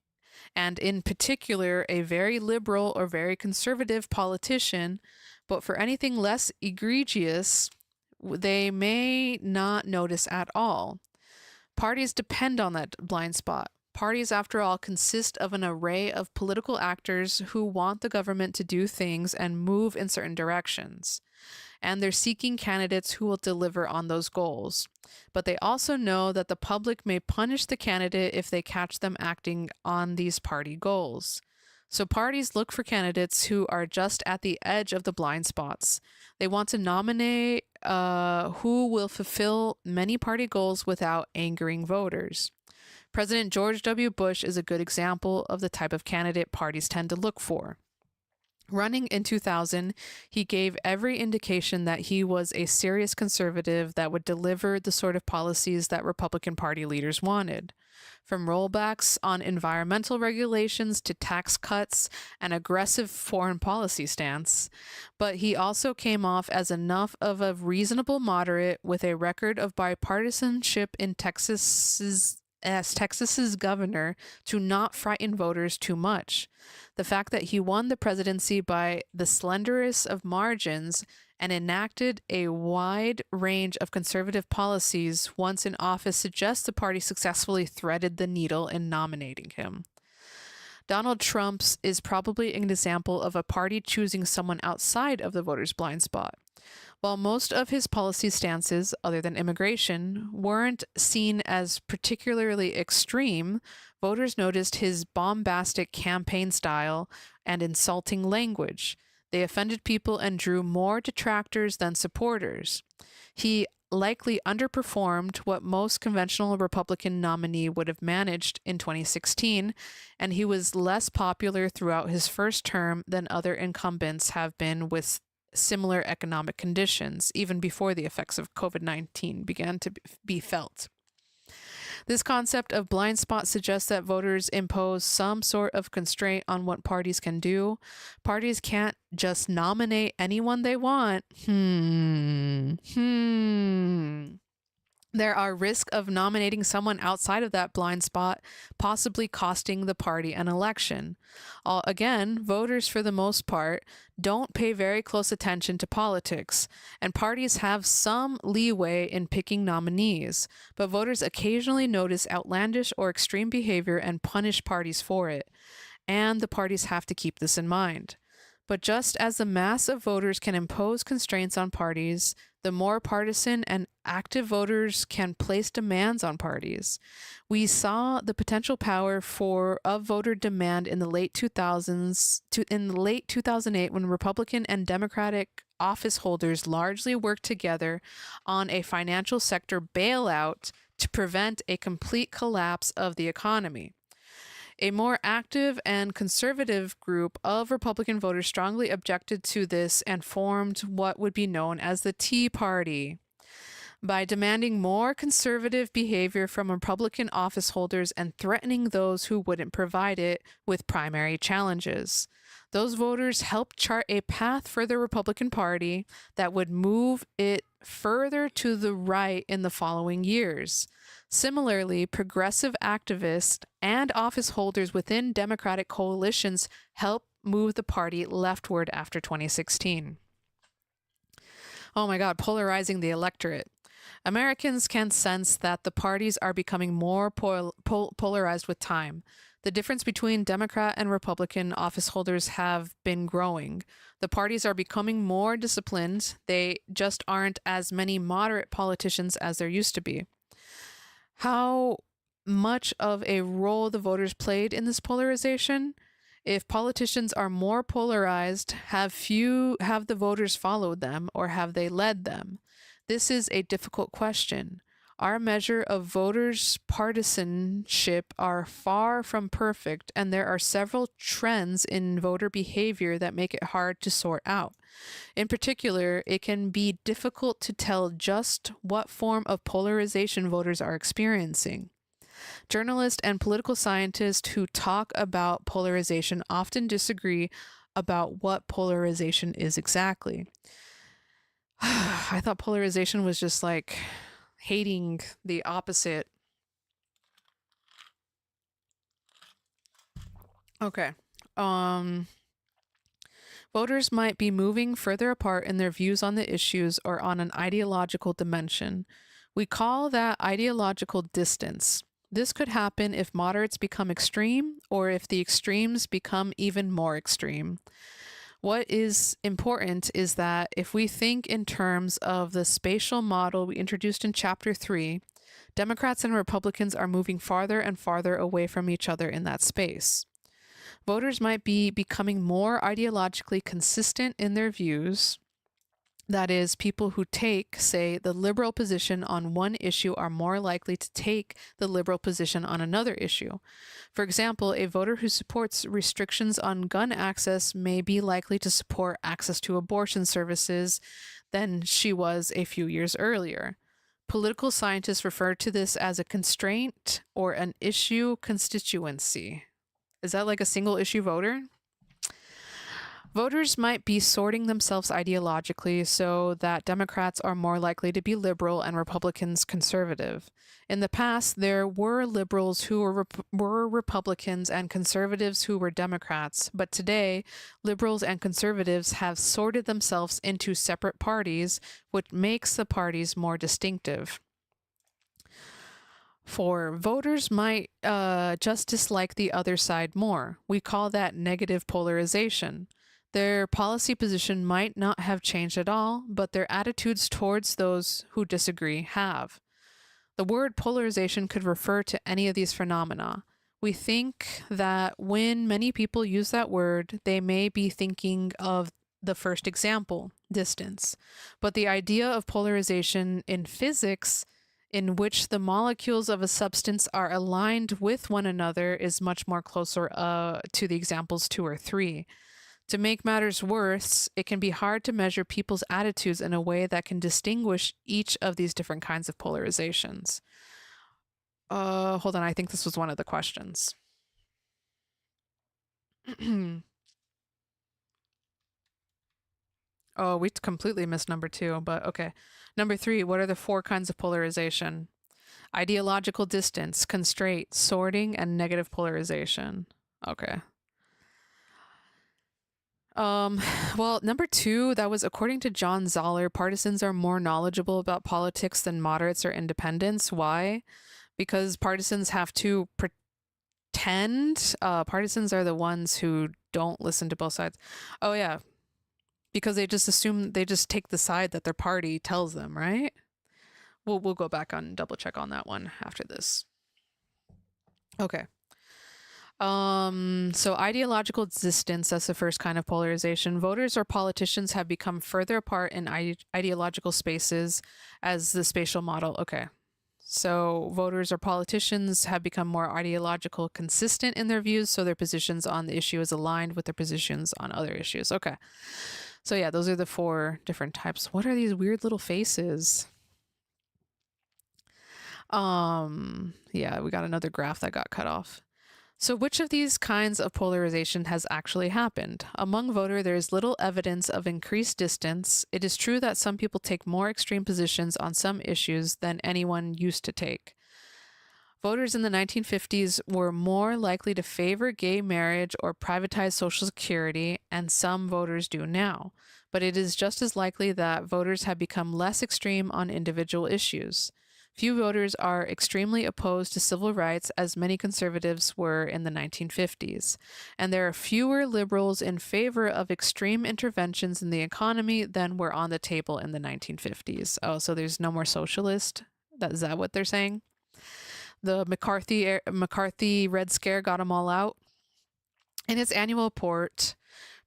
and in particular, a very liberal or very conservative politician. But for anything less egregious, they may not notice at all. Parties depend on that blind spot. Parties, after all, consist of an array of political actors who want the government to do things and move in certain directions. And they're seeking candidates who will deliver on those goals. But they also know that the public may punish the candidate if they catch them acting on these party goals. So parties look for candidates who are just at the edge of the blind spots. They want to nominate who will fulfill many party goals without angering voters. President George W. Bush is a good example of the type of candidate parties tend to look for. Running in 2000, he gave every indication that he was a serious conservative that would deliver the sort of policies that Republican Party leaders wanted. From rollbacks on environmental regulations to tax cuts and aggressive foreign policy stance. But he also came off as enough of a reasonable moderate with a record of bipartisanship in Texas's governor to not frighten voters too much. The fact that he won the presidency by the slenderest of margins and enacted a wide range of conservative policies once in office suggests the party successfully threaded the needle in nominating him. Donald Trump's is probably an example of a party choosing someone outside of the voters' blind spot. While most of his policy stances, other than immigration, weren't seen as particularly extreme, voters noticed his bombastic campaign style and insulting language. They offended people and drew more detractors than supporters. He likely underperformed what most conventional Republican nominee would have managed in 2016, and he was less popular throughout his first term than other incumbents have been with similar economic conditions, even before the effects of COVID-19 began to be felt. This concept of blind spot suggests that voters impose some sort of constraint on what parties can do. Parties can't just nominate anyone they want. There are risks of nominating someone outside of that blind spot, possibly costing the party an election. Again, voters, for the most part, don't pay very close attention to politics, and parties have some leeway in picking nominees, but voters occasionally notice outlandish or extreme behavior and punish parties for it, and the parties have to keep this in mind. But just as the mass of voters can impose constraints on parties, the more partisan and active voters can place demands on parties. We saw the potential power of voter demand in the late 2008 when Republican and Democratic office holders largely worked together on a financial sector bailout to prevent a complete collapse of the economy. A more active and conservative group of Republican voters strongly objected to this and formed what would be known as the Tea Party. By demanding more conservative behavior from Republican office holders and threatening those who wouldn't provide it with primary challenges. Those voters helped chart a path for the Republican Party that would move it further to the right in the following years. Similarly, progressive activists and office holders within Democratic coalitions helped move the party leftward after 2016. Oh my God, polarizing the electorate. Americans can sense that the parties are becoming more polarized with time. The difference between Democrat and Republican office holders have been growing. The parties are becoming more disciplined. They just aren't as many moderate politicians as there used to be. How much of a role the voters played in this polarization? If politicians are more polarized, have the voters followed them or have they led them? This is a difficult question. Our measure of voters' partisanship are far from perfect, and there are several trends in voter behavior that make it hard to sort out. In particular, it can be difficult to tell just what form of polarization voters are experiencing. Journalists and political scientists who talk about polarization often disagree about what polarization is exactly. I thought polarization was just like hating the opposite. Okay. Voters might be moving further apart in their views on the issues or on an ideological dimension. We call that ideological distance. This could happen if moderates become extreme or if the extremes become even more extreme. What is important is that if we think in terms of the spatial model we introduced in Chapter 3, Democrats and Republicans are moving farther and farther away from each other in that space. Voters might be becoming more ideologically consistent in their views. That is, people who take, say, the liberal position on one issue are more likely to take the liberal position on another issue. For example, a voter who supports restrictions on gun access may be likely to support access to abortion services than she was a few years earlier. Political scientists refer to this as a constraint or an issue constituency. Is that like a single issue voter? Voters might be sorting themselves ideologically so that Democrats are more likely to be liberal and Republicans conservative. In the past, there were liberals who were Republicans and conservatives who were Democrats, but today, liberals and conservatives have sorted themselves into separate parties, which makes the parties more distinctive. For voters might just dislike the other side more. We call that negative polarization. Their policy position might not have changed at all, but their attitudes towards those who disagree have. The word polarization could refer to any of these phenomena. We think that when many people use that word, they may be thinking of the first example, distance. But the idea of polarization in physics, in which the molecules of a substance are aligned with one another, is much more closer to the examples 2 or 3. To make matters worse, it can be hard to measure people's attitudes in a way that can distinguish each of these different kinds of polarizations. Hold on. I think this was one of the questions. Oh, we completely missed number 2, but okay. Number 3, what are the 4 kinds of polarization? Ideological distance, constraint, sorting, and negative polarization. Okay. Um, well, number 2, that was according to John Zoller, partisans are more knowledgeable about politics than moderates or independents. Why? Because partisans have to pretend. Partisans are the ones who don't listen to both sides. Oh, yeah. Because they just assume, they just take the side that their party tells them, right? We'll go back on double check on that one after this. Okay. So ideological distance, that's the first kind of polarization. Voters or politicians have become further apart in ideological spaces as the spatial model. Okay. So voters or politicians have become more ideological consistent in their views, so their positions on the issue is aligned with their positions on other issues. Okay. So yeah, those are the 4 different types. What are these weird little faces? Yeah, we got another graph that got cut off. So, which of these kinds of polarization has actually happened? Among voters, there is little evidence of increased distance. It is true that some people take more extreme positions on some issues than anyone used to take. Voters in the 1950s were more likely to favor gay marriage or privatize Social Security, and some voters do now. But it is just as likely that voters have become less extreme on individual issues. Few voters are extremely opposed to civil rights, as many conservatives were in the 1950s. And there are fewer liberals in favor of extreme interventions in the economy than were on the table in the 1950s. Oh, so there's no more socialist? Is that what they're saying? The McCarthy Red Scare got them all out. In its annual report,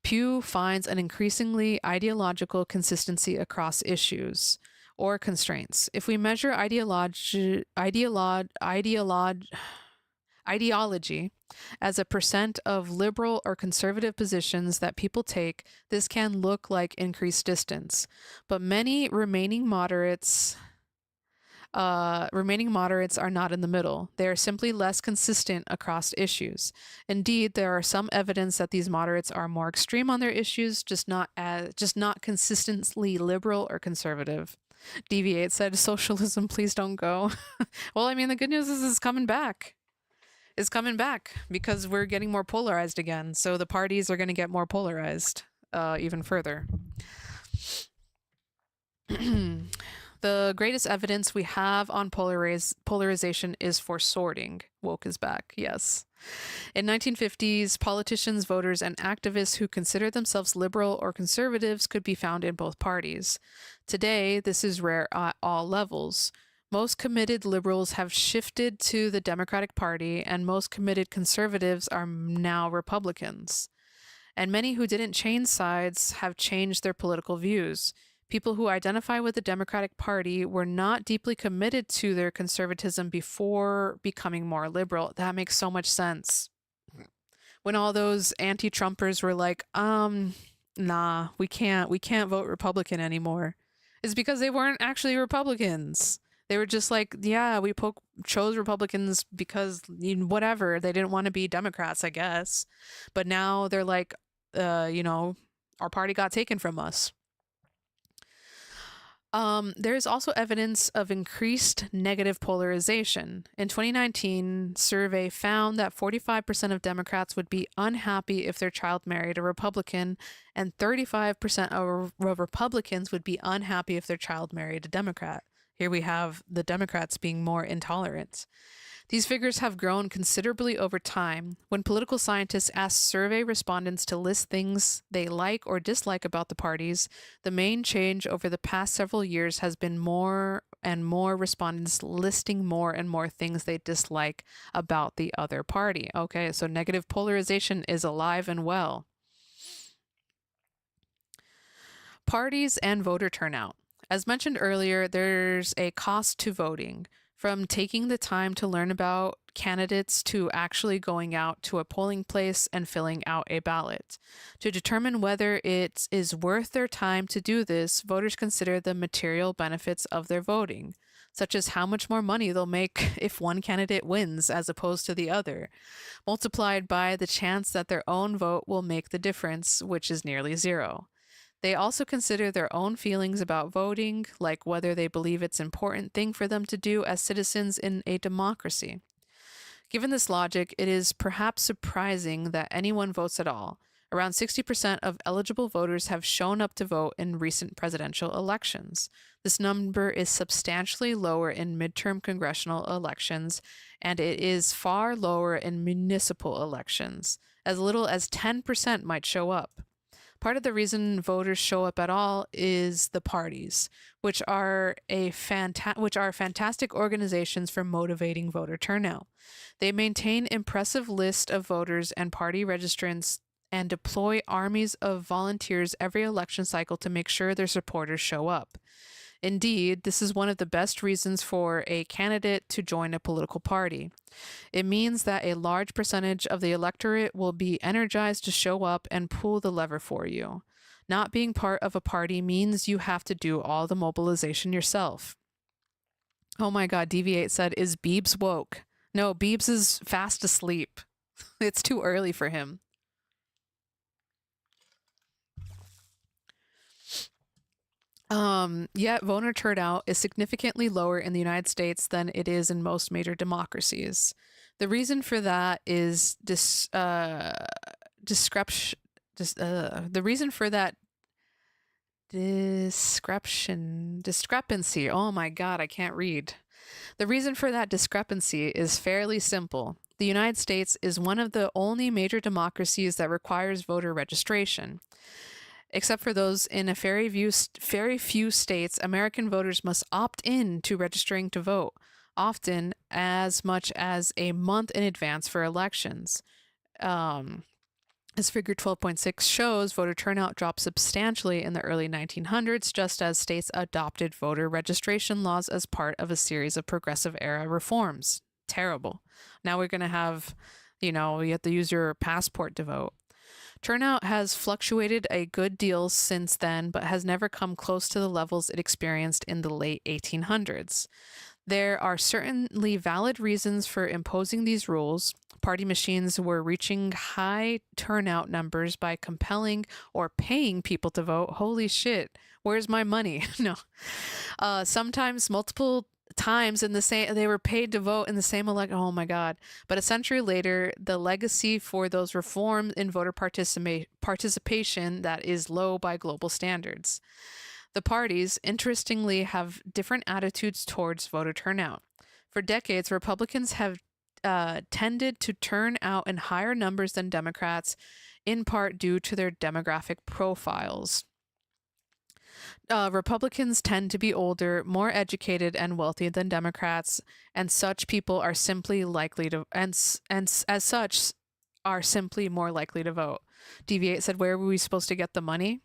Pew finds an increasingly ideological consistency across issues or constraints. If we measure ideology as a percent of liberal or conservative positions that people take, this can look like increased distance. But many remaining moderates are not in the middle. They are simply less consistent across issues. Indeed, there are some evidence that these moderates are more extreme on their issues, just not consistently liberal or conservative. Deviate said, "Socialism, please don't go." Well, I mean, the good news is it's coming back. It's coming back because we're getting more polarized again. So the parties are going to get more polarized even further. The greatest evidence we have on polarization is for sorting. Woke is back, yes. In 1950s, politicians, voters, and activists who consider themselves liberal or conservatives could be found in both parties. Today, this is rare at all levels. Most committed liberals have shifted to the Democratic Party, and most committed conservatives are now Republicans. And many who didn't change sides have changed their political views. People who identify with the Democratic Party were not deeply committed to their conservatism before becoming more liberal. That makes so much sense. When all those anti-Trumpers were like, nah, we can't vote Republican anymore. It's because they weren't actually Republicans. They were just like, yeah, we chose Republicans because whatever. They didn't want to be Democrats, I guess. But now they're like, our party got taken from us. There is also evidence of increased negative polarization. In 2019, survey found that 45% of Democrats would be unhappy if their child married a Republican, and 35% of Republicans would be unhappy if their child married a Democrat. Here we have the Democrats being more intolerant. These figures have grown considerably over time. When political scientists ask survey respondents to list things they like or dislike about the parties, the main change over the past several years has been more and more respondents listing more and more things they dislike about the other party. Okay, so negative polarization is alive and well. Parties and voter turnout. As mentioned earlier, there's a cost to voting. From taking the time to learn about candidates to actually going out to a polling place and filling out a ballot. To determine whether it is worth their time to do this, voters consider the material benefits of their voting. such as how much more money they'll make if one candidate wins as opposed to the other, multiplied by the chance that their own vote will make the difference, which is nearly zero. They also consider their own feelings about voting, like whether they believe it's an important thing for them to do as citizens in a democracy. Given this logic, it is perhaps surprising that anyone votes at all. Around 60% of eligible voters have shown up to vote in recent presidential elections. This number is substantially lower in midterm congressional elections, and it is far lower in municipal elections. As little as 10% might show up. Part of the reason voters show up at all is the parties, which are fantastic organizations for motivating voter turnout. They maintain impressive list of voters and party registrants and deploy armies of volunteers every election cycle to make sure their supporters show up. Indeed, this is one of the best reasons for a candidate to join a political party. It means that a large percentage of the electorate will be energized to show up and pull the lever for you. Not being part of a party means you have to do all the mobilization yourself. Oh my god, Deviate said, is Beebs woke? No, Beebs is fast asleep. It's too early for him. Yet voter turnout is significantly lower in the United States than it is in most major democracies. The reason for that is discrepancy. Oh my god, I can't read. The reason for that discrepancy is fairly simple. The United States is one of the only major democracies that requires voter registration. Except for those in a very few states, American voters must opt in to registering to vote, often as much as a month in advance for elections. As figure 12.6 shows, voter turnout dropped substantially in the early 1900s, just as states adopted voter registration laws as part of a series of progressive era reforms. Terrible. Now we're going to have, you have to use your passport to vote. Turnout has fluctuated a good deal since then, but has never come close to the levels it experienced in the late 1800s. There are certainly valid reasons for imposing these rules. Party machines were reaching high turnout numbers by compelling or paying people to vote. Holy shit, where's my money? No. Sometimes multiple times in the same, they were paid to vote in the same election. Oh my god. But a century later, the legacy for those reforms in voter participation that is low by global standards. The parties, interestingly, have different attitudes towards voter turnout. For decades, Republicans have tended to turn out in higher numbers than Democrats, in part due to their demographic profiles. Republicans tend to be older, more educated, and wealthy than Democrats, and such people are simply likely to, and as such, are simply more likely to vote. Deviate said, "Where were we supposed to get the money?"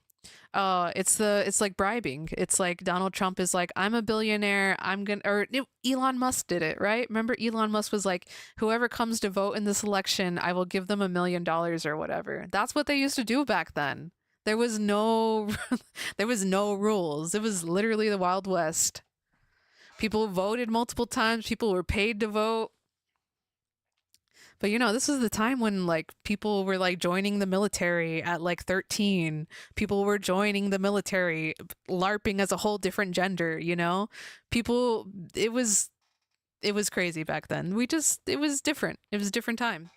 It's like bribing. It's like Donald Trump is like, I'm a billionaire. Elon Musk did it, right? Remember Elon Musk was like, whoever comes to vote in this election, I will give them $1 million or whatever. That's what they used to do back then. There was no rules. It was literally the Wild West. People voted multiple times. People were paid to vote. But this is the time when like people were like joining the military at like 13. People were joining the military, LARPing as a whole different gender, People, it was crazy back then. It was different. It was a different time.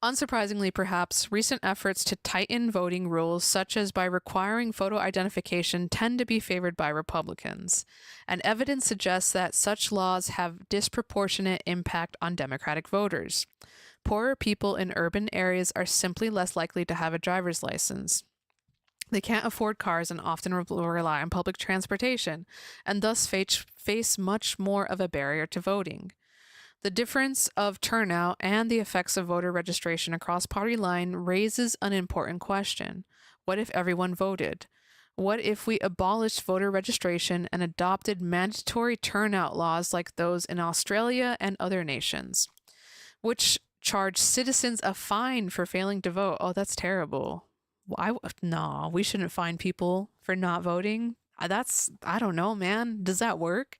Unsurprisingly, perhaps, recent efforts to tighten voting rules, such as by requiring photo identification, tend to be favored by Republicans, and evidence suggests that such laws have disproportionate impact on Democratic voters. Poorer people in urban areas are simply less likely to have a driver's license. They can't afford cars and often rely on public transportation, and thus face much more of a barrier to voting. The difference of turnout and the effects of voter registration across party line raises an important question. What if everyone voted? What if we abolished voter registration and adopted mandatory turnout laws like those in Australia and other nations, which charge citizens a fine for failing to vote? Oh, that's terrible. No, we shouldn't fine people for not voting. I don't know, man. Does that work?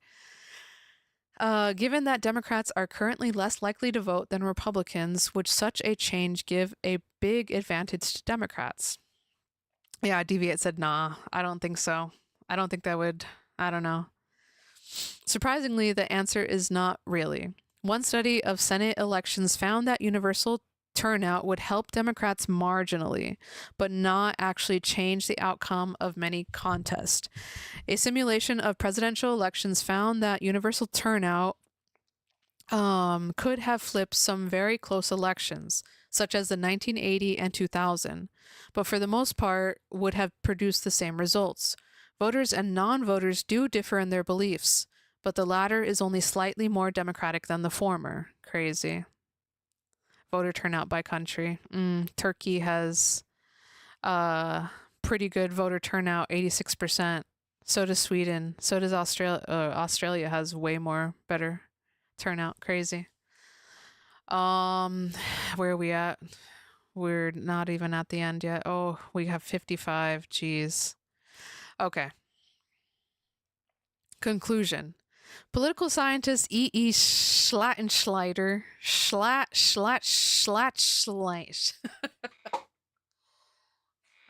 Given that Democrats are currently less likely to vote than Republicans, would such a change give a big advantage to Democrats? Yeah, Deviate said, nah, I don't think so. I don't think that would, I don't know. Surprisingly, the answer is not really. One study of Senate elections found that universal turnout would help Democrats marginally, but not actually change the outcome of many contests. A simulation of presidential elections found that universal turnout could have flipped some very close elections, such as the 1980 and 2000, but for the most part would have produced the same results. Voters and non-voters do differ in their beliefs, but the latter is only slightly more democratic than the former. Crazy. Voter turnout by country. Turkey has pretty good voter turnout, 86%. So does Sweden. So does Australia. Australia has way more better turnout. Crazy. Where are we at? We're not even at the end yet. Oh, we have 55. Jeez. Okay. Conclusion. Political scientist E.E. Schlattenschleider,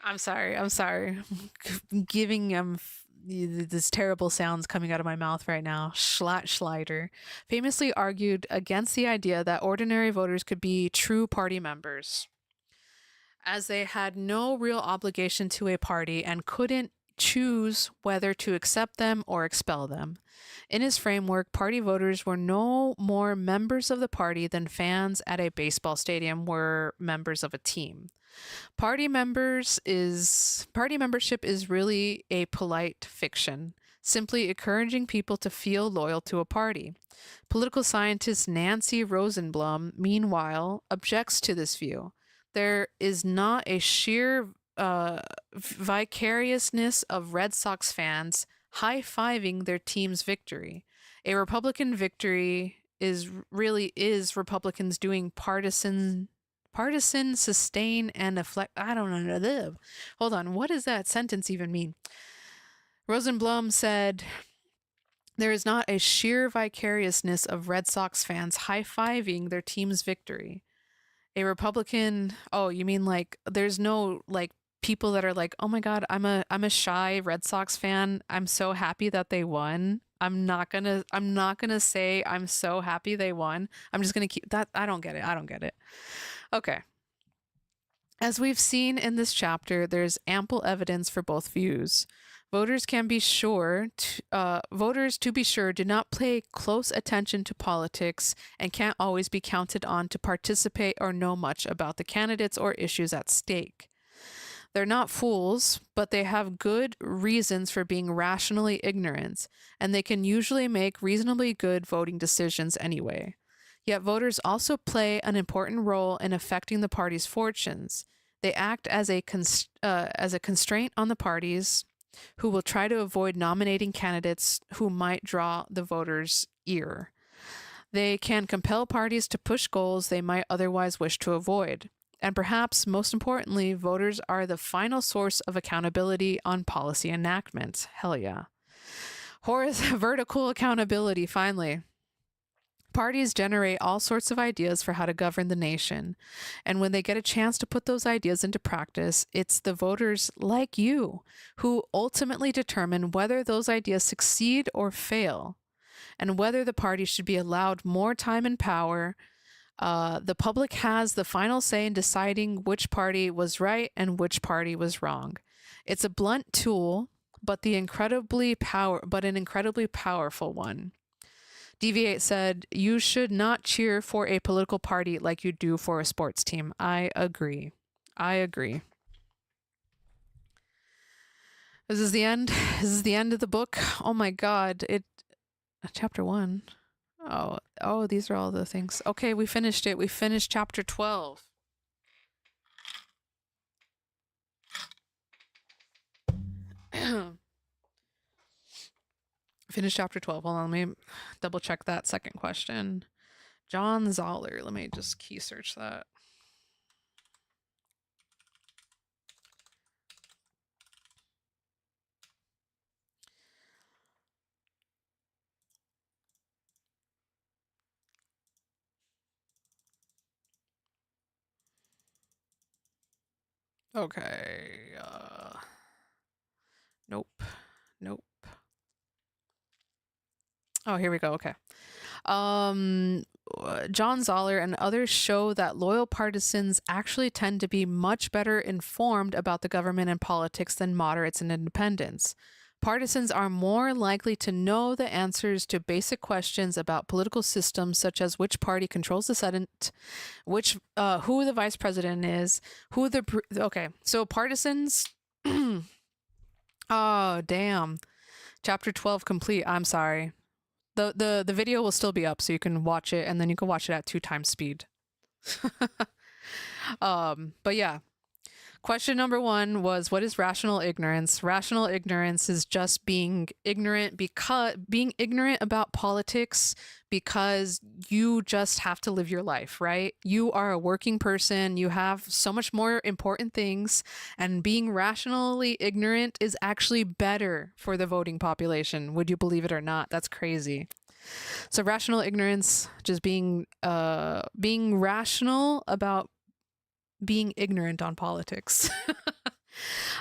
I'm sorry. Giving this terrible sounds coming out of my mouth right now. Schlatschleider famously argued against the idea that ordinary voters could be true party members, as they had no real obligation to a party and couldn't choose whether to accept them or expel them. In his framework, party voters were no more members of the party than fans at a baseball stadium were members of a team. Party membership is really a polite fiction, simply encouraging people to feel loyal to a party. Political scientist Nancy Rosenblum, meanwhile, objects to this view. There is not a sheer vicariousness of Red Sox fans high-fiving their team's victory. A Republican victory is Republicans doing partisan sustain and affect. I don't know. Hold on. What does that sentence even mean? Rosenblum said, there is not a sheer vicariousness of Red Sox fans high-fiving their team's victory. A Republican, oh, you mean like there's no like people that are like, oh my God, I'm a shy Red Sox fan. I'm so happy that they won. I'm not gonna say I'm so happy they won. I'm just gonna keep that. I don't get it. Okay. As we've seen in this chapter, there's ample evidence for both views. Voters to be sure, do not pay close attention to politics and can't always be counted on to participate or know much about the candidates or issues at stake. They're not fools, but they have good reasons for being rationally ignorant, and they can usually make reasonably good voting decisions anyway. Yet voters also play an important role in affecting the party's fortunes. They act as a constraint on the parties, who will try to avoid nominating candidates who might draw the voters' ear. They can compel parties to push goals they might otherwise wish to avoid. And perhaps most importantly, voters are the final source of accountability on policy enactment. Hell yeah. Vertical accountability, finally. Parties generate all sorts of ideas for how to govern the nation. And when they get a chance to put those ideas into practice, it's the voters like you who ultimately determine whether those ideas succeed or fail, and whether the party should be allowed more time and power. The public has the final say in deciding which party was right and which party was wrong. It's a blunt tool, but an incredibly powerful one. Deviate said, you should not cheer for a political party like you do for a sports team. I agree. This is the end. This is the end of the book. Oh my God. Chapter 1. Oh, these are all the things. Okay, we finished it. We finished chapter 12. Finished chapter 12. Hold on, let me double check that second question. John Zoller. Let me just key search that. Okay. Nope. Nope. Oh, here we go. Okay. Um, John Zoller and others show that loyal partisans actually tend to be much better informed about the government and politics than moderates and independents. Partisans are more likely to know the answers to basic questions about political systems, such as which party controls the Senate, who the vice president is, okay. So partisans. Oh damn! Chapter 12 complete. I'm sorry. The video will still be up, so you can watch it, and then you can watch it at 2 times speed. But yeah. Question number 1 was, what is rational ignorance? Rational ignorance is just being ignorant about politics because you just have to live your life, right? You are a working person, you have so much more important things, and being rationally ignorant is actually better for the voting population. Would you believe it or not? That's crazy. So rational ignorance, just being rational about being ignorant on politics.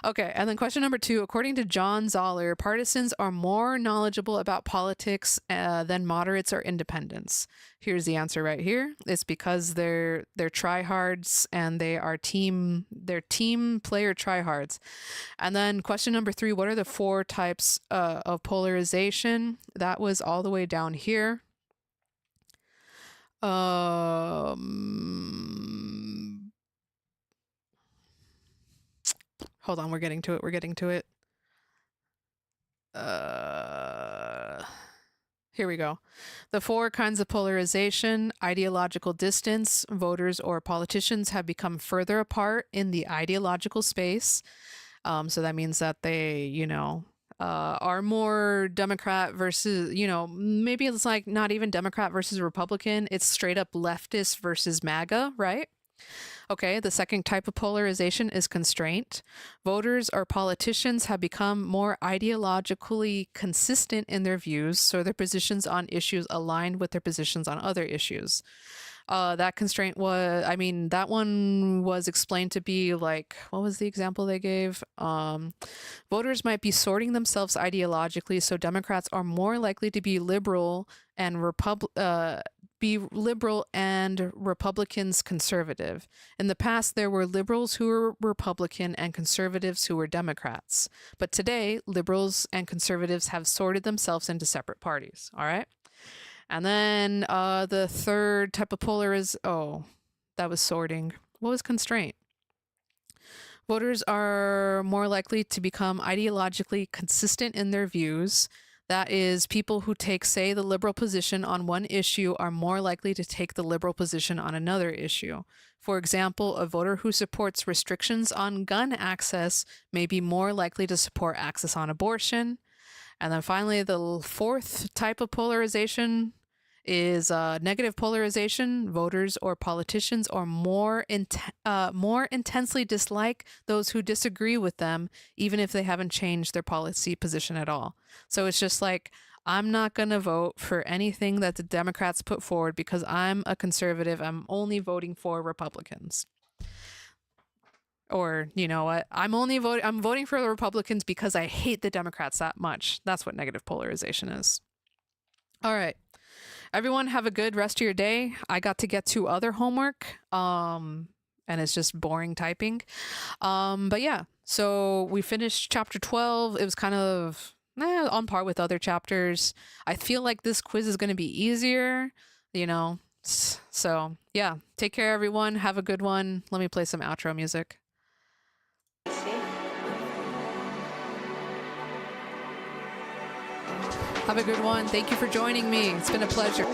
Okay, and then question number 2, according to John Zoller, partisans are more knowledgeable about politics than moderates or independents. Here's the answer right here. It's because they're tryhards and they're team player tryhards. And then question number 3, what are the 4 types of polarization? That was all the way down here. Hold on, we're getting to it. Here we go. The 4 kinds of polarization: ideological distance. Voters or politicians have become further apart in the ideological space. So that means that they, are more Democrat versus, maybe it's like not even Democrat versus Republican. It's straight up leftist versus MAGA, right? Okay, the second type of polarization is constraint. Voters or politicians have become more ideologically consistent in their views, so their positions on issues aligned with their positions on other issues. That constraint that one was explained to be like, what was the example they gave? Voters might be sorting themselves ideologically, so Democrats are more likely to be liberal and Republicans conservative. In the past, there were liberals who were Republican and conservatives who were Democrats. But today, liberals and conservatives have sorted themselves into separate parties. All right. And then the third type of that was sorting. What was constraint? Voters are more likely to become ideologically consistent in their views. That is, people who take, say, the liberal position on one issue are more likely to take the liberal position on another issue. For example, a voter who supports restrictions on gun access may be more likely to support access on abortion. And then finally, the 4th type of polarization is negative polarization. Voters or politicians are more intensely dislike those who disagree with them, even if they haven't changed their policy position at all. So it's just like, I'm not going to vote for anything that the Democrats put forward because I'm a conservative. I'm only voting for Republicans. Or, you know what? I'm voting for the Republicans because I hate the Democrats that much. That's what negative polarization is. All right. Everyone have a good rest of your day. I got to get to other homework, and it's just boring typing. But yeah, so we finished chapter 12. It was kind of on par with other chapters. I feel like this quiz is going to be easier, So yeah, take care, everyone. Have a good one. Let me play some outro music. Have a good one. Thank you for joining me. It's been a pleasure.